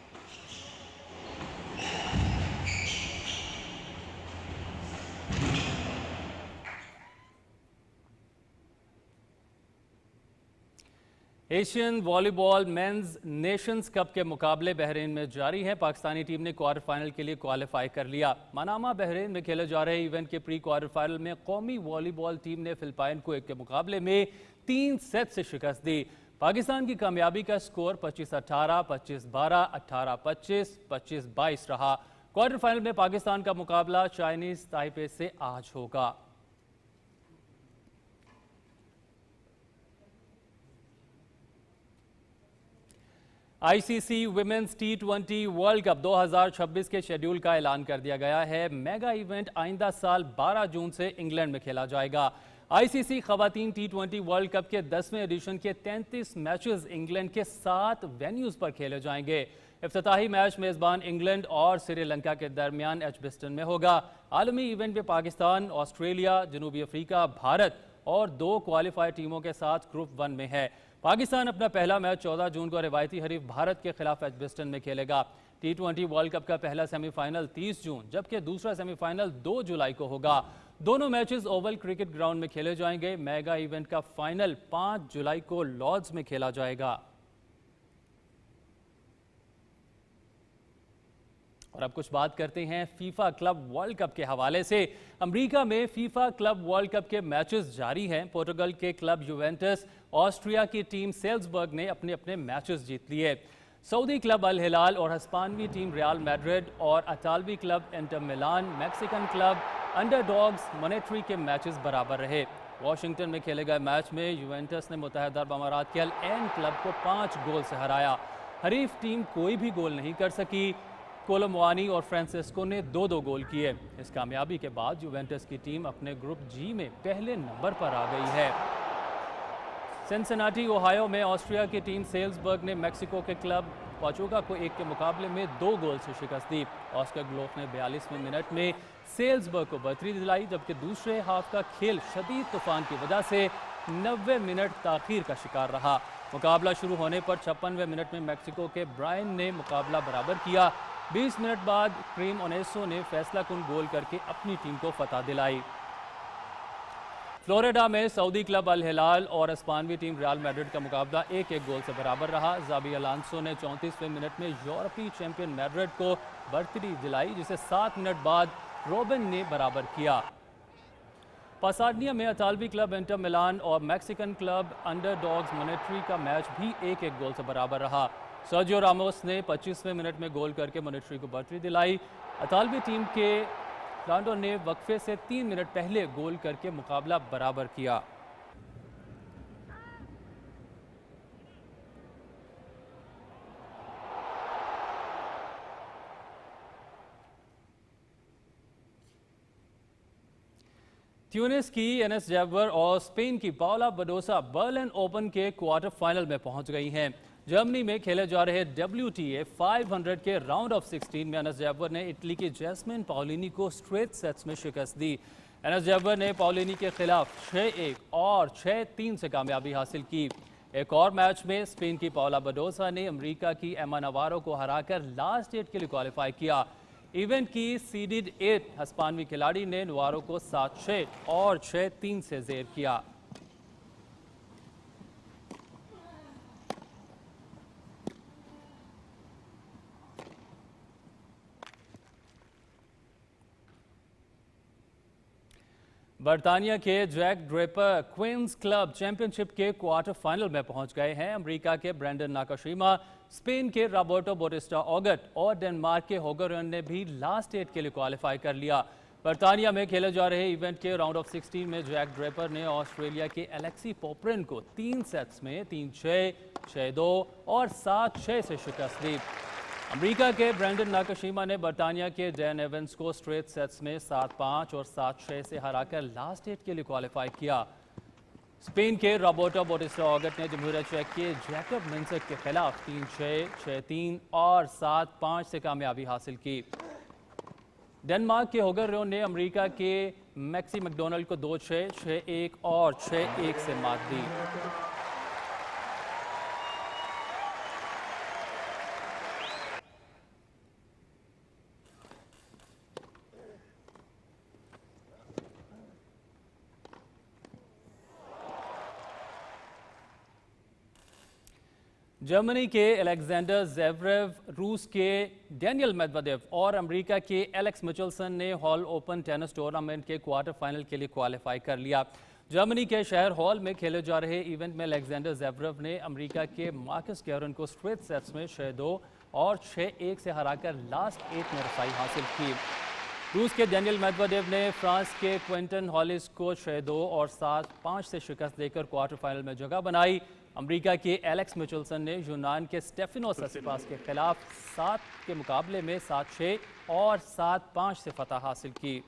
Asian volleyball men's nations cup के मुकाबले बहरीन में जारी हैं। पाकिस्तानी टीम ने क्वार्टर फाइनल के लिए क्वालिफाई कर लिया। मनामा बहरीन में खेले जा रहे इवेंट के प्री क्वार्टर फाइनल में कौमी वॉलीबॉल टीम ने फिलिपाइन को 1 के मुकाबले में 3 सेट से शिकस्त दी। पाकिस्तान की कामयाबी का स्कोर 25-18, 25-12, 18-25, 25-22 रहा। क्वार्टर फाइनल में पाकिस्तान का मुकाबला चाइनीज ताइपे से आज होगा। ICC women's T20 world cup 2026 के शेड्यूल का ऐलान कर दिया गया है। मेगा इवेंट आइंदा साल 12 जून से इंग्लैंड में खेला जाएगा। आईसीसी खवातीन T20 वर्ल्ड कप के 10वें एडिशन के 33 मैचेस इंग्लैंड के 7 वेन्यूज पर खेले जाएंगे। इफ्तिताही मैच मेजबान इंग्लैंड और श्रीलंका के दरमियान एजबेस्टन में होगा। आलमी इवेंट में पाकिस्तान, ऑस्ट्रेलिया, जनूबी अफ्रीका, भारत और 2 क्वालिफाइड टीमों के साथ ग्रुप 1 में है। पाकिस्तान अपना पहला मैच 14 जून को रिवायती हरीफ भारत के खिलाफ एजबेस्टन में खेलेगा। T20 वर्ल्ड कप का पहला सेमीफाइनल 30 जून जबकि दूसरा सेमीफाइनल 2 जुलाई को होगा। दोनों मैचेस ओवल क्रिकेट ग्राउंड में खेले जाएंगे। मेगा इवेंट का फाइनल 5 जुलाई को लॉर्ड्स में खेला जाएगा। और अब कुछ बात करते हैं फीफा क्लब वर्ल्ड कप के हवाले से। अमेरिका में फीफा क्लब वर्ल्ड कप के मैचेस जारी हैं। पोर्टुगल के क्लब यूवेंटस, ऑस्ट्रिया की टीम सेल्सबर्ग ने अपने अपने मैचेस जीत लिए। सऊदी क्लब अल हिलाल और हिस्पानवी टीम रियल मैड्रिड और इतालवी club Inter Milan, Mexican club underdogs Monterrey के मैचेस बराबर रहे। वाशिंगटन में खेले गए मैच में यूवेंटस ने मुत्तहदा अरब अमारात के अल ऐन क्लब को 5 गोल से हराया। हरीफ टीम कोई भी गोल नहीं कर सकी। कोलोमुआनी और फ्रांसिस्को ने 2-2 गोल किए। इस कामयाबी के बाद यूवेंटस की टीम अपने ग्रुप जी में पहले नंबर पर आ गई है। सिनसिनाटी ओहायो में ऑस्ट्रिया की टीम सेल्सबर्ग ने मैक्सिको के क्लब पाचुका को 1 के मुकाबले में 2 गोल से शिकस्त दी। ऑस्कर ग्लोफ ने 42वें मिनट में सेल्सबर्ग को बढ़तरी दिलाई जबकि दूसरे हाफ का खेल शदीद तूफान की वजह से 90 मिनट ताखीर का शिकार रहा। मुकाबला शुरू होने पर 56वें मिनट में मैक्सिको के ब्रायन ने मुकाबला बराबर किया। 20 मिनट बाद क्रीम ओनेसो ने फैसला कुन गोल करके अपनी टीम को फतह दिलाई। फ्लोरिडा में सऊदी क्लब अल हिलाल और हिस्पानवी टीम रियल मैड्रिड का मुकाबला 1-1 गोल से बराबर रहा। जाबी अलांसो ने 34वें मिनट में यूरोपीय चैंपियन मैड्रिड को बढ़तरी दिलाई जिसे 7 मिनट बाद रोबिन ने बराबर किया। पासाडिया में इतालवी क्लब इंटर मिलान और मैक्सिकन क्लब अंडरडॉग्स मॉनेट्री का मैच भी 1-1 गोल से बराबर रहा। सर्जियो रामोस ने 25वें मिनट में गोल करके मॉनेट्री को बढ़तरी दिलाई। इतालवी टीम के लांडो ने वक्फे से 3 मिनट पहले गोल करके मुकाबला बराबर किया। ट्यूनिस की एनएस जैबर और स्पेन की पाओला बडोसा बर्लिन ओपन के क्वार्टर फाइनल में पहुंच गई हैं। जर्मनी में खेले जा रहे WTA 500 के राउंड ऑफ 16 में एनएस जैबर ने इटली की जैस्मिन पाओलिनी को स्ट्रेट सेट्स में शिकस्त दी। एनएस जैबर ने पाओलिनी के खिलाफ 6-1 और 6-3 से कामयाबी हासिल की। एक और मैच में स्पेन की पाओला बडोसा ने अमेरिका की एमा नवारो को हराकर लास्ट 8 के लिए क्वालिफाई किया। इवेंट की सीडेड 8 हिस्पानवी खिलाड़ी ने नवारो को 7-6 और 6-3 से जेर किया। बर्तानिया के Jack Draper Queens club championship के क्वार्टर फाइनल में पहुंच गए हैं। अमेरिका के ब्रैंडन नाकाशिमा, स्पेन के रॉबर्टो बोटिस्टा ऑगट और डेनमार्क के होगरन ने भी लास्ट 8 के लिए क्वालिफाई कर लिया। बर्तानिया में खेले जा रहे इवेंट के राउंड ऑफ 16 में जैक ड्रेपर ने ऑस्ट्रेलिया के एलेक्सी पोपरिन को 3 सेट्स में 3-6, 6-2 और 7-6 से शिकस्त दी। अमेरिका के ब्रैंडन नाकाशिमा ने बर्तानिया के डैन एवंस को स्ट्रेट सेट्स में 7-5 और 7-6 से हराकर लास्ट 8 के लिए क्वालिफाई किया। स्पेन के रॉबर्टो बोटिस्टा ऑगट ने जमहूरिया चेक के जैकब मिन्सिक के खिलाफ 3-6, 6-3 और 7-5 से कामयाबी हासिल की। डेनमार्क के होगरन ने अमेरिका के मैक्सी मैकडोनल्ड को 2-6, 6-1 और 6-1 से मात दी। जर्मनी के अलेक्जेंडर ज़ेवरेव, रूस के डैनियल मेदवेदेव और अमेरिका के एलेक्स मिचेल्सन ने हॉल ओपन टेनिस टूर्नामेंट के क्वार्टर फाइनल के लिए क्वालिफाई कर लिया। जर्मनी के शहर हॉल में खेले जा रहे इवेंट में अलेक्जेंडर ज़ेवरेव ने अमेरिका के मार्कस गैरन को स्ट्रेट सेट्स में 6-2 और 6-1 से हराकर लास्ट 8 में रसाई हासिल की। रूस के डैनियल मेदवेदेव ने फ्रांस के क्विंटन हॉलिस को 6-2 और 7-5 से शिकस्त देकर क्वार्टर फाइनल में जगह बनाई। अमेरिका के एलेक्स मिचेल्सन ने यूनान के स्टेफानोस सिसिपास के खिलाफ 7 के मुकाबले में 7-6 और 7-5 से फतह हासिल की।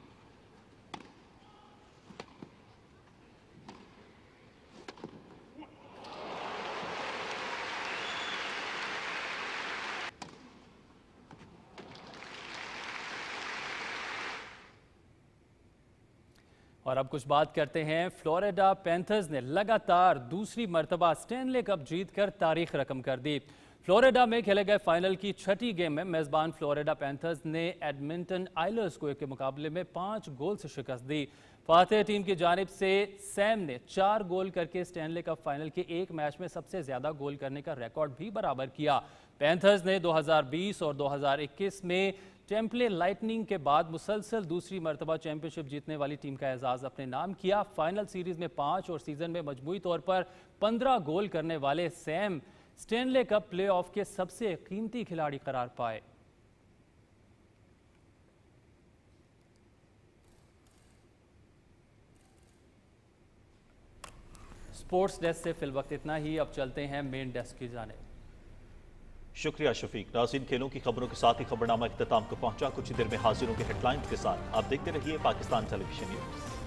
और अब कुछ बात करते हैं। फ्लोरिडा पैंथर्स ने लगातार दूसरी मर्तबा स्टैनले कप जीतकर तारीख रकम कर दी। फ्लोरिडा में खेले गए फाइनल की छठी गेम में मेजबान फ्लोरिडा पैंथर्स ने एडमिंटन आइलर्स को 1 के मुकाबले में 5 गोल से शिकस्त दी। फातेह टीम की जानिब से सैम ने 4 गोल करके स्टैनले कप फाइनल के एक मैच में सबसे ज्यादा गोल करने का रिकॉर्ड भी बराबर किया। पैंथर्स ने 2020 और 2021 में टेम्पले लाइटनिंग के बाद मुसलसल दूसरी मर्तबा चैंपियनशिप जीतने वाली टीम का एजाज अपने नाम किया। फाइनल सीरीज में 5 और सीजन में मजमूई तौर पर 15 गोल करने वाले सैम स्टैनले कप प्लेऑफ के सबसे कीमती खिलाड़ी करार पाए। स्पोर्ट्स डेस्क से फिलवक्त इतना ही। अब चलते हैं मेन डेस्क की जानिब। शुक्रिया शफीक। नाज़रीन, खेलों की खबरों के साथ ही खबरनामा इख्तिताम को पहुंचा। कुछ ही देर में हाजिरों के हेडलाइंस के साथ आप देखते रहिए पाकिस्तान टेलीविजन न्यूज़।